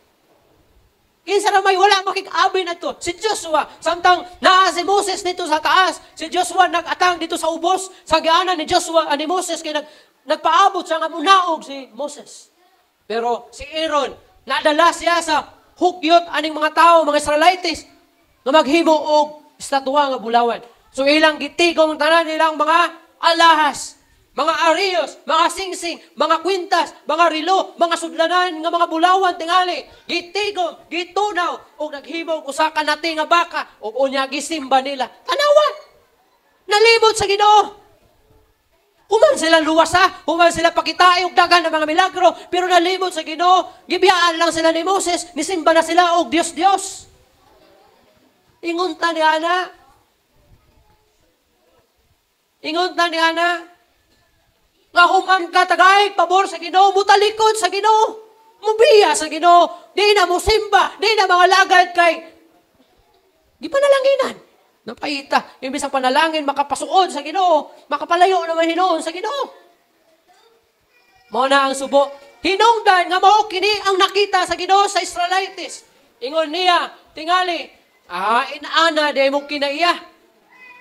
Kinsa na may wala makik-abi na to? Si Joshua. Samtang naa si Moses dito sa taas. Si Joshua nag-atang dito sa ubos. Sa gianan ni Joshua, ni Moses, kaya nagpaabot siya nga munaog si Moses. Pero si Aaron, nadala siya sa hukyot aning mga tao, mga Israelites, na maghimo og estatwa nga bulawan. So ilang gitigong tanan nilang mga alahas, mga arios, mga singsing, mga kwintas, mga rilo, mga sudlanan nga mga bulawan tingali, gitigom, gitunaw, o naghimog usa ka nati nga baka, o unya gisimba nila. Tanawa! Nalibot sa Ginoo. Human sila luwasa, human sila pakitaay og dagan ng mga milagro, pero nalibot sa Ginoo, gibiyaan lang sila ni Moses, nisimba na sila og Dios. Ingunta ni Ana. Ingunta ni Ana. Nga human ka tagay, pabor sa Ginoo, mutalikod sa Ginoo, mubiya sa Ginoo, di na mo simba, di na mga lagad kay, di panalanginan. Napahita, imbis ang panalangin, makapasuod sa Ginoo, makapalayo naman hinoon sa Ginoo. Mao na ang subo. Hinungdan nga mao kini ang nakita sa Ginoo sa Israelites. Ingon niya, tingali, inaana di mo kinaiya.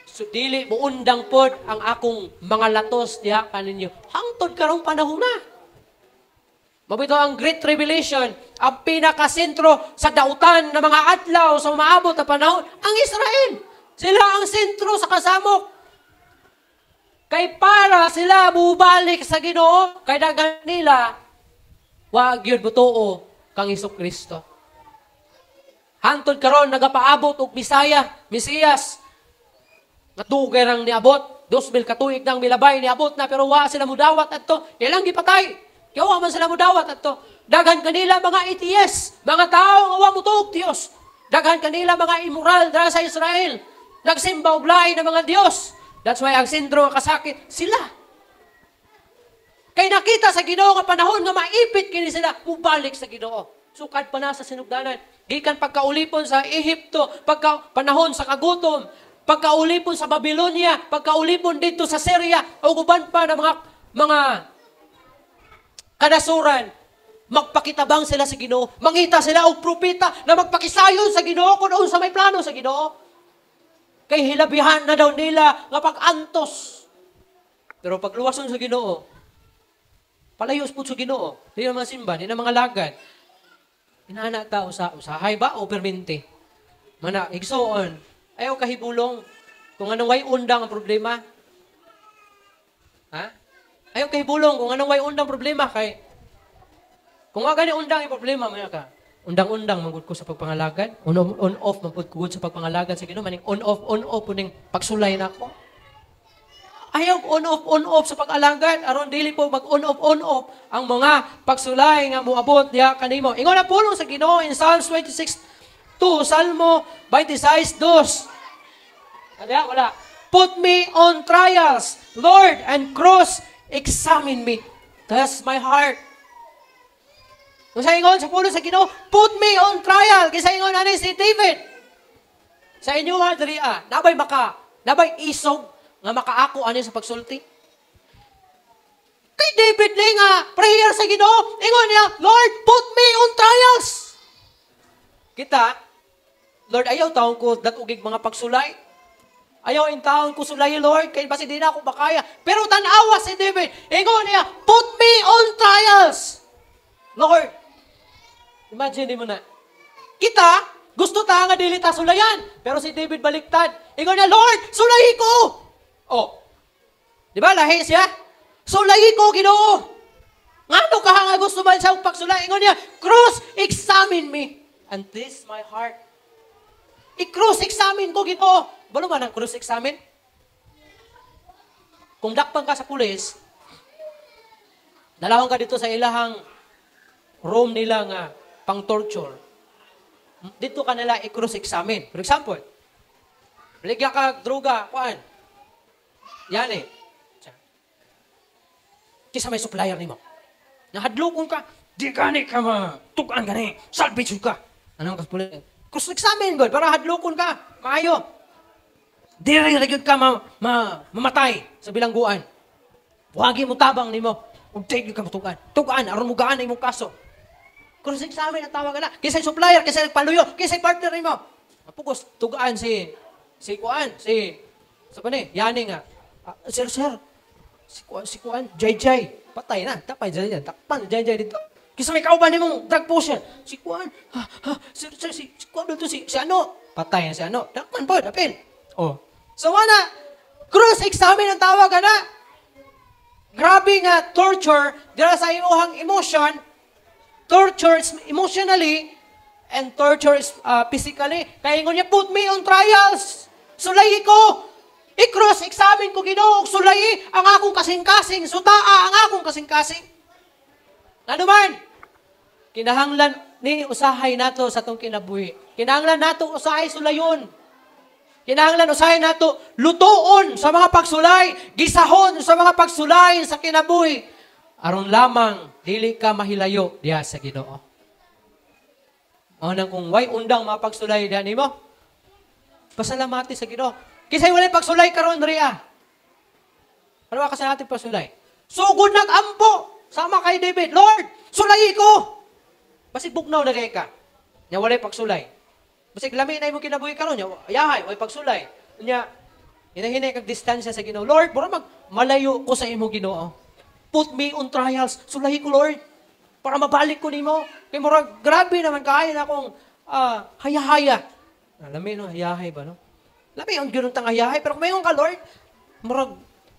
So dili mo undang pod ang akong mga latos diha kaninyo. Hangtod karong panahon na. Mabito ang Great Tribulation, ang pinakasentro sa dautan ng mga adlaw sa maabot na panahon, ang Israel. Sila ang sentro sa kasamok. Kay para sila bubalik sa Ginoo, kay dagan nila, wag yun butuo kang Kristo. Hantod karon nagapaabot og Mesiyas. Natugay rang niabot, 2,000 katuig nang milabay niabot na, pero wa sila mudawat adto. Ilang gipatay. Kaya wa man sila mudawat adto. Daghan kanila mga atheist, mga tao nga wa motuog Dios. Daghan kanila mga immoral dara sa Israel. Nagsimba og lain ng mga Dios. That's why ang sentro nga kasakit sila. Kay nakita sa Ginoo nga panahon nga maipit kini sila, mubalik sa Ginoo. Sukad pa na sa sinugdanan. Gikan pagkaulipon sa Ehipto, panahon sa kagutom, pagkaulipon sa Babylonia, pagkaulipon dito sa Syria, o uban pa ng mga kanasuran, magpakitabang sila sa Ginoo, mangita sila og propeta na magpakisayon sa Ginoo kung sa may plano sa Ginoo. Kay hilabihan na daw nila nga pag-antos. Pero pagluwason sa Ginoo, palayos po sa Ginoo, di na mga simba, di na mga lagad. Inana ta usahay ba o permente? Mana, igsoon, ayaw kahibulong kung anong way undang ang problema. Ha? Ayaw kahibulong kung anong way undang problema kay kung nga gani undang yung problema, mga ka, undang-undang magud ko sa pagpangalagad, on-off magud ko sa pagpangalagad sa Ginoo, maning on-off puning pagsulay nako. Ayaw on-off sa pag-alagad, aron dili po mag-on-off ang mga pagsulay nga moabot diha kanimo. Ingon na pulong sa Ginoo in Psalms 26:2, Salmo 26:2. Kaya wala. Put me on trials, Lord, and cross-examine me. Test my heart. Kung sa ingon, sa pulo sa Ginoo, put me on trial. Kaya sa ingon, si David. Sa inyo nga, nabay isog, nga makaako ani sa pagsulti. Kay David ni nga, prayer sa Ginoo, ingon niya, Lord, put me on trials. Kita, Lord, ayaw taong ko datugig mga pagsulay. Ayaw in taon ko sulay, Lord, kaya basi di na ako makaya. Pero tanawa si David, ingon niya, put me on trials. Lord, imagine mo na, kita, gusto ta nga dili ta sulayan. Pero si David baliktad. Ingon niya, Lord, sulayi ko. Oh, di ba, lahi siya? Sulayi ko, Ginoo. Ngano ka nga gusto ba siya pagsulay? Ingon niya, cross-examine me and test my heart. I-cross-examine ko, Ginoo. Balo ba ng cross-examine? Kung dakpan ka sa pulis, dalawang ka dito sa ilahang room nila nga pang-torture. Dito ka nila i-cross-examine. For example, baligya ka droga, kuan. Yan eh. Kisa may supplier ni mo. Nahadlokon ka, di gani ka tugan gani, salvage ka. Anong kaspulis? Cross-examine, God, para hadlokon ka, maayo. Di rin ka mamatay sa bilangguan. Huwagi mo tabang ni mo. Ugtay ka mo tugan. Tugan, aron mo gaan na imong kaso. Cross-examine ang tawag na. Kisa'y supplier, kisa'y nagpaluyo, kisa'y partner ni mo. Mapugos, tugaan si sa pani, yani nga. Sir, si Kuan, JJ, patay na, tapay dyan, takpan, JJ dito. Kisa may kauban ni mong drug potion. Si Kuan, sir, si Kuan dito, si ano, patay na si ano, takpan po, dapin. Oh. So, wana, cross-examine ang tawag na. Grabe nga, torture, dira sa imuhang emotion, torture is emotionally, and torture is physically. Kaya ingon niya, put me on trials. Sulayi ko. I-cross-examine ko, Ginoo, sulayi ang akong kasing-kasing, sutaa ang akong kasing-kasing. Ano man? Kinahanglan ni usahay nato sa itong kinabuhi. Kinahanglan nato usahay sulayon. Kinahanglan usahay nato lutuon sa mga pagsulay, gisahon sa mga pagsulay sa kinabuhi. Aron lamang, dili ka mahilayo diha sa Ginoo. O nang kung way undang mga pagsulay diha nimo, pasalamati sa Ginoo. Kisay walay pagsulay karon Ria. Ano ka sa natin pagsulay? Sugod nag-ampo. Sama kay David, Lord, sulay ko. Basig bugnaw na kay ka. Nya walay pagsulay. Basig lami na imong kinabuhi karon nya ayahay way pagsulay. Nya hinahinay kag distansya sa Ginoo. Lord, mura malayo ko sa imo Ginoo. Put me on trials. Sulahi ko, Lord, para mabalik ko nimo. Kay mura grabe naman kaayo na akong haya-haya. Lami no hayahay ba no? Lami ang gyud tang hayahay pero kung mayon ka, Lord, murag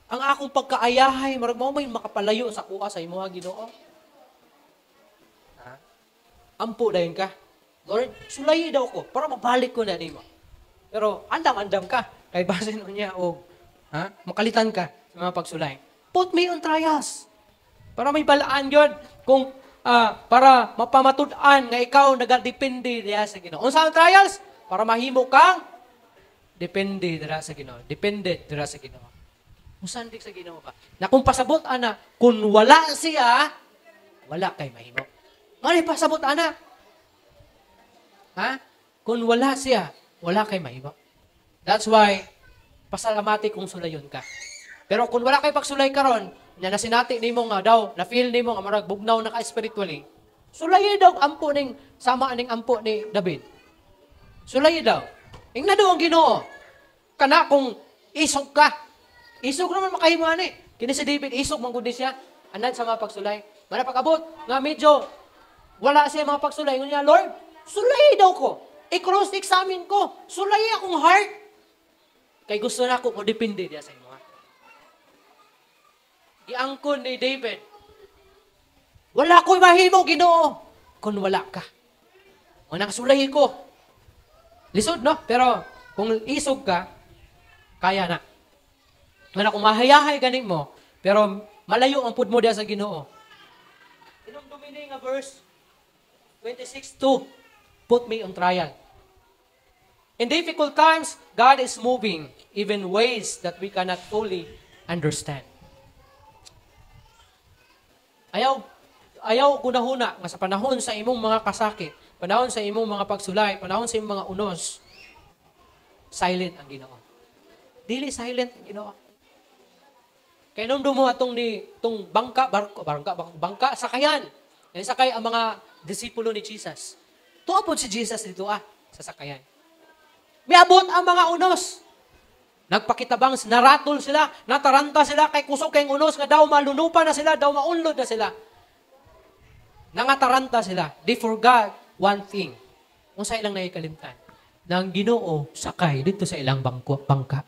ang akong pagkaayahay, murag mao may makapalayo sa kuha sa imo Ginoo. Ampo dayon ka. Lord, sulayi daw ko para mabalik ko na nimo. Pero andam-andam ka kay base niya og makalitan ka sa mga pagsulay. Put me on trials. Para may balaan yun kung para mapamatud-an nga ikaw nagadepende diha sa Ginoo. Unsa ang trials? Para mahimo kang depende dira sa Ginoo. Dependent dira sa Ginoo. Usan dik sa Ginoo ka. Na kung pasabot ana, kung wala siya, wala kay mahimo. Ngani pasabot ana? Kung wala siya, wala kay mahimo. That's why pasalamati kung sulayon ka. Pero kung wala kay pagsulay karon, na nasinati nimo nga daw, na feel nimo nga marag bugnaw na ka spiritually, sulayi daw ampo ning sama ning ampo ni David. Sulayi daw. Ingna daw ang Ginoo. Kana kung isog ka. Isog naman makahimo ani. Kini si David isog man gud siya anad sa mga pagsulay. Mara pag-abot nga medyo wala siya mga pagsulay ngunya, Lord, sulayi daw ko. I-cross examine ko. Sulayi akong heart. Kay gusto na ako mo depende diya sa imo. Iangkon ni David. Wala ko'y mahimo Ginoo kung wala ka. Unang sulayi ko. Lisod, no? Pero kung isog ka, kaya na. Wala kung mahayahay ganin mo, pero malayo ang pud mo diya sa Ginoo. Inong dumini nga verse 26:2, put me on trial. In difficult times, God is moving even ways that we cannot fully understand. Ayaw gunahuna nga sa panahon sa imong mga kasakit, panahon sa imong mga pagsulay, panahon sa imong mga unos, silent ang Ginoo. Dili silent ang Ginoo. Kay nung dumo atong bangka sakayan. Yan sakay ang mga disipulo ni Jesus. Tuapod si Jesus dito sa sakayan. Miabot ang mga unos. Nagpakitabang, naratol sila, nataranta sila, kay kusog kayong unos, nga daw malunupa na sila, daw maunlod na sila. Nangataranta sila. They forgot one thing. Kung sa ilang naikalimtan, na ang Ginoo sakay dito sa ilang bangka.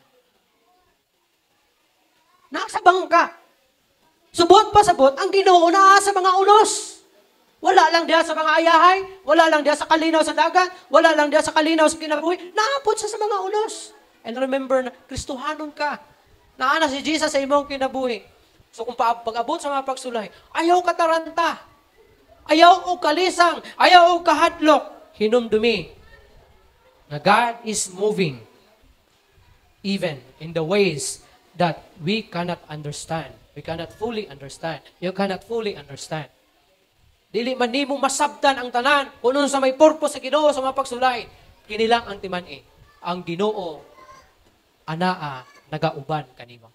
Nasa bangka. Subot pa sabot, ang Ginoo na sa mga unos. Wala lang diya sa mga ayahay, wala lang diya sa kalinaw sa dagat, wala lang diya sa kalinaw sa kinabuhi, naapot siya sa mga unos. And remember na Kristohanon ka. Naana si Jesus sa imong kinabuhi. So kung pag-abot sa mga pagsulay, ayaw ka taranta. Ayaw o kalisang. Ayaw o kahadlok. Hinumdumi. Na God is moving even in the ways that we cannot understand. We cannot fully understand. You cannot fully understand. Dili man nimo masabtan ang tanan kung sa may purpose sa Ginoo sa mga pagsulay. Kinilang ang timan ang Ginoo anaa nagauban kanimo.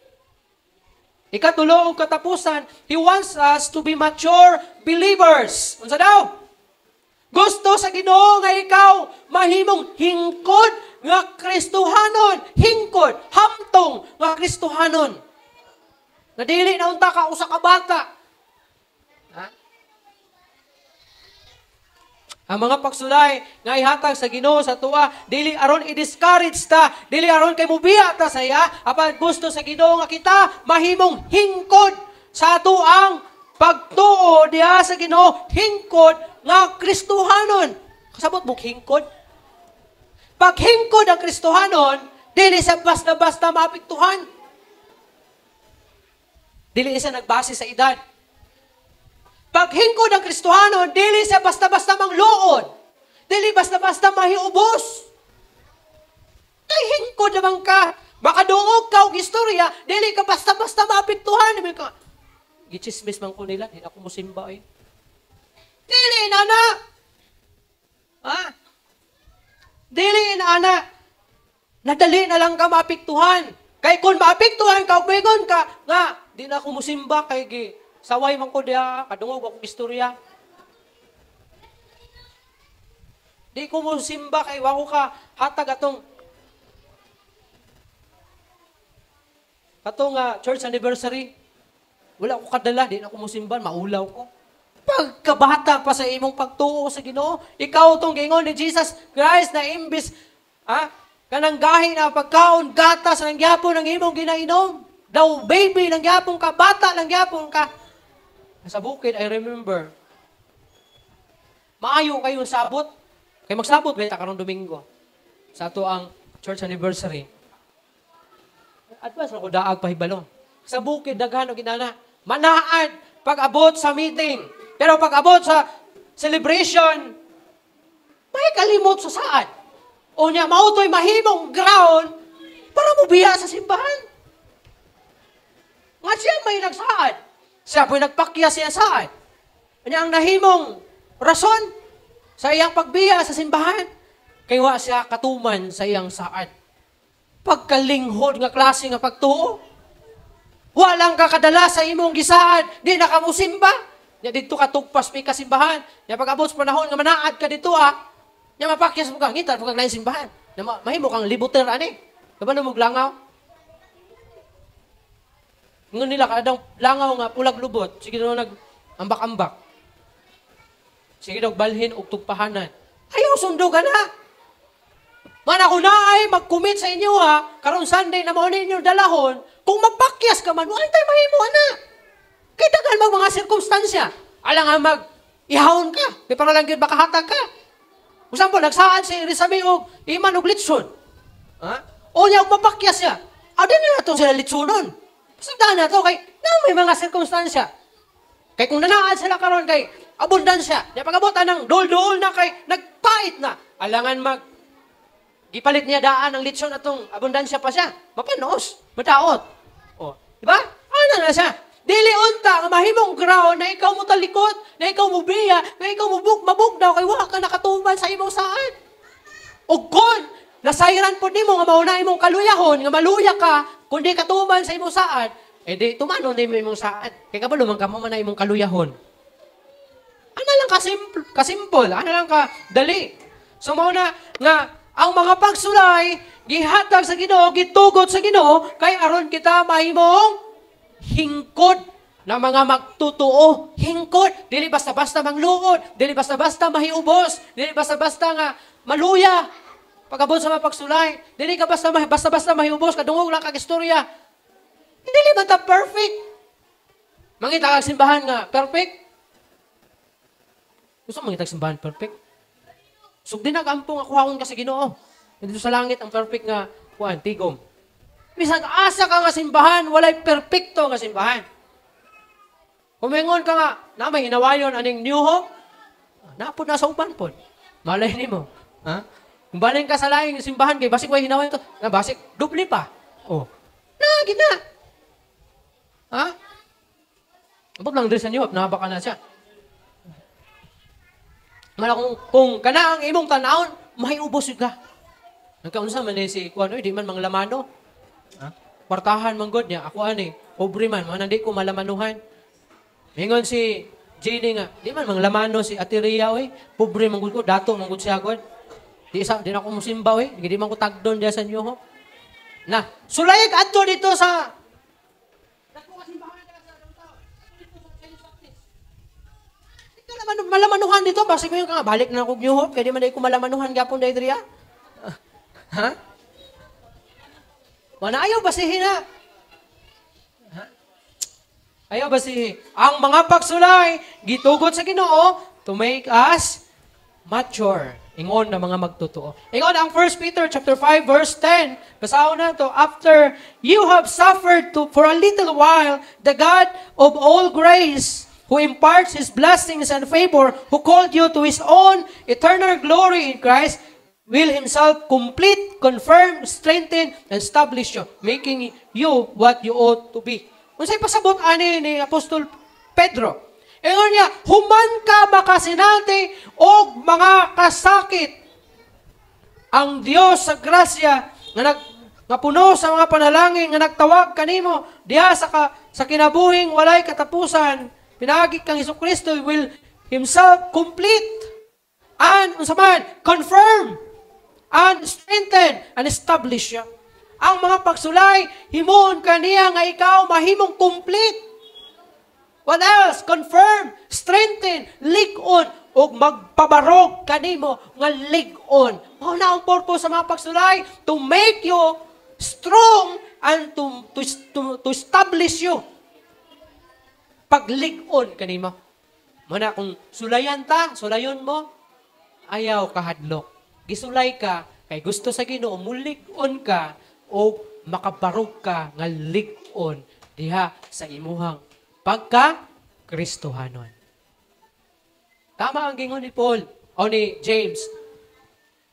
Ikatulo og katapusan, He wants us to be mature believers. Unsa daw? Gusto sa Ginoo nga ikaw mahimong hingkod nga Kristohanon, hingkod, hamtong nga Kristohanon. Na dili na unta ka usa ka bata. Ang mga pagsulay nga ihatag sa Ginoo sa tuwa, dili aron i-discourage ta, dili aron kay mubiya ta sa iya, apan gusto sa Ginoo nga kita mahimong hingkod sa atuang pagtuo diha sa Ginoo, hingkod nga Kristohanon. Kasabot mo hingkod? Pag hingkod ang Kristohanon, dili sa basta-basta maapektuhan. Dili siya nagbase sa edad. Pag hingkod ang Kristohanon, dili siya basta-basta mangluod. Dili basta-basta mahiubos. Kay hingkod naman ka. Makaduog ka og istorya, dili ka basta-basta maapektuhan. Gichismis man ko nila, hindi ako musimba eh. Dili na na. Dili na na. Nadali na lang ka maapektuhan. Kay kung maapektuhan ka, umigon ka, nga, di na ako musimba kay Saway man ko diha, kadungog ako istorya. Di ko mo simba kay wako ka hatag atong church anniversary. Wala ko kadala, di na ko mo simba, maulaw ko. Pagkabata pa sa imong pagtuo sa Ginoo, ikaw tong gingon ni Jesus Christ na imbis kanang gahi na pagkaon gatas nang gyapon ang imong ginainom. Daw baby nang gyapon ka, bata nang gyapon ka. Sa bukid I remember. Maayo kayong sabot. Kay magsabot beta karong Domingo. Sa ato ang church anniversary. Advance ako daag pahibalo. Sa bukid daghan og ginana. Manaad pag-abot sa meeting. Pero pag-abot sa celebration, may kalimot sa saad. O niya, mautoy mahimong ground para mo biya sa simbahan. Nga siya may nagsaad. Siya po'y nagpakya siya saad. Kanya ang nahimong rason sa iyang pagbiya sa simbahan. Kaya wa siya katuman sa iyang saad. Pagkalinghod nga klase nga pagtuo. Walang kakadala sa imong gisaad. Di na ka mo simba. Nya dito ka tugpas pi kasimbahan. Nya pag-abot sa panahon nga manaad ka dito nya mapakyas mo ka ngitan pag lain simbahan. Nya mahimo kang libuter ani. Kabalo mo langaw. Ngun nila kadang langaw nga pulag lubot. Sige no nag ambak-ambak. Sige no balhin og tugpahanan. Ayaw sundo ka na. Mana ko na ay mag-commit sa inyo karon Sunday na mao ninyo dalahon. Kung mapakyas ka man, wala tayo mahimo na. Kaya tagal mag mga sirkumstansya. Alang nga ihawon ka. Kaya para lang yun makahatag ka. Kung saan po, nagsaan si Rizami o Iman o Litson. O niya, mapakyas siya. Di na ito sila Litsonon. Pasagdaan na ito kay may mga sirkumstansya. Kaya kung nanaan sila karon kay abundansya. Kaya pag-abutan ng dol-dol na kay nagpait na. Alangan gipalit niya daan ng Litson atong abundansya pa siya. Mapanos. Madaot. Diba? Ano na siya? Dili unta nga mahimong ground na ikaw mo talikod, na ikaw mo biya, na ikaw mo mabugdaw kay wa ka nakatuman sa imong saan. O kon nasayran pod nimo nga mauna imong kaluyahon nga maluya ka kundi katuman sa imong saan, di tumanon nimo imong saan. Kay kabalo man ka mo man imong kaluyahon. Ano lang ka-simple, ano lang ka dali. So mao na nga ang mga pagsulay gihatag sa Ginoo, gitugot sa Ginoo kay aron kita mahimong hingkod na mga magtutuo. Hingkod, dili basta-basta mangluod, dili basta-basta mahiubos, dili basta-basta nga maluya. Pag-abot sa mga pagsulay, dili ka basta-basta mahiubos, kadungog lang kag istorya. Dili man ta perfect. Mangita kag simbahan nga perfect. Gusto mangita kag simbahan perfect? Sugdi na kampong ako hakon ka sa Ginoo. Dito sa langit ang perfect nga tigom. Bisan asa ka nga simbahan, walay perpekto nga simbahan. Kumingon ka nga, na may hinawayon aning New Hope, napod na sa uban po. Malay ni mo. Kung balin ka sa laing simbahan, kay basik way hinawayon to, na basik, dupli pa. Gina. Abot lang din sa New Hope, nabaka na siya. Mala kung kana ang imong tanawon, mahiubos yun ka. Nagkaunsa man si Kuan, di man manglamano. Partahan man god niya, ako pobre man, hindi ko malamanuhan. Mingon si Jenny nga, di man manglamano si Ate Ria, pobre man god ko, dato man god siya god. Di na ako musimba, di man ko tagdon diya sa New Hope. Na, sulayag adto dito sa malamanuhan dito, basi ko yung balik na ako New Hope, kaya di man ko malamanuhan gapon dahil Ria. Mana ayaw basihin na. Ayaw basihin. Ang mga pagsulay, gitugot sa Ginoo to make us mature. Ingon na mga magtotoo. Ingon ang 1 Peter chapter 5 verse 10. Basahin na to. After you have suffered for a little while, the God of all grace, who imparts His blessings and favor, who called you to His own eternal glory in Christ, will Himself complete, confirm, strengthen, and establish you, making you what you ought to be. Kung sa'y pasabot ni Apostol Pedro, ingon niya, human ka makasinati o mga kasakit. Ang Diyos sa grasya nga puno sa mga panalangin nga nagtawag kanimo diha sa kinabuhing walay katapusan Pinagi kang Hesukristo will Himself complete and unsa man confirm and strengthen and establish siya. Ang mga pagsulay, himon kaniya nga ikaw mahimong complete. What else? Confirm, strengthen, lig-on, o magpabarog kanimo nga lig-on. Mao na ang purpose sa mga pagsulay, to make you strong and to establish you. Pag-lig-on kanimo. Muna kung sulayan ta, sulayon mo, ayaw kahadlok. Gisulay ka, kay gusto sa Ginoo, mulig-on ka, o makabarog ka nga lig-on diha sa imuhang pagka-Kristohanon. Tama ang gingon ni Paul o ni James.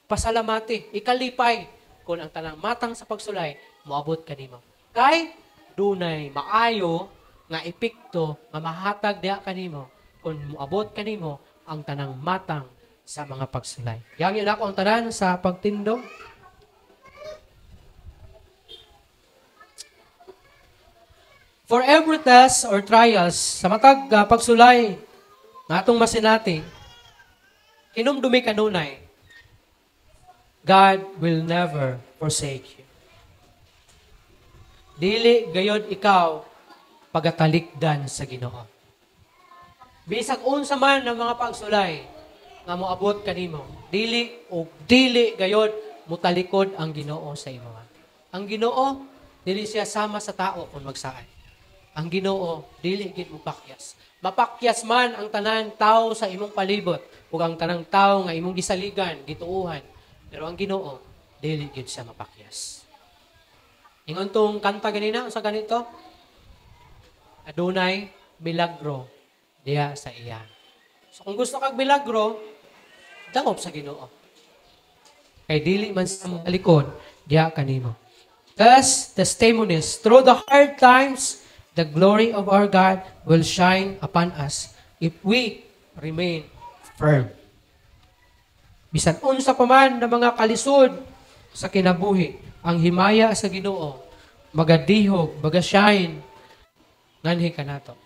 Pasalamati, ikalipay kung ang tanang matang sa pagsulay, moabot kanimo. Kay dunay maayo nga epekto nga mahatag diha kanimo kung moabot kanimo ang tanang matang sa mga pagsulay. Yang yun ako ang tanan sa pagtindog. For every test or trials, sa matag pagsulay, nga atong masinati, hinumdumi kanunay, God will never forsake you. Dili gayod ikaw pagatalikdan sa Ginoo. Bisag unsa man ng mga pagsulay nga moabot kanimo, dili gayod mutalikod ang Ginoo sa imo. Ang Ginoo dili siya sama sa tao kung magsaay. Ang Ginoo dili gid mopakyas. Mapakyas man ang tanang tao sa imong palibot ug ang tanang tao nga imong gisaligan, gituuhan. Pero ang Ginoo dili gid siya mapakyas. Ingon tong kanta ganina sa ganito, adunay milagro diha sa iya. So kung gusto kag milagro, dangop sa Ginoo. Kay dili man sa likod diha kanimo. Thus, testimonies through the hard times, the glory of our God will shine upon us if we remain firm. Bisan unsa pa man na mga kalisod sa kinabuhi, ang himaya sa Ginoo magadihog, magashine nganhi kanato.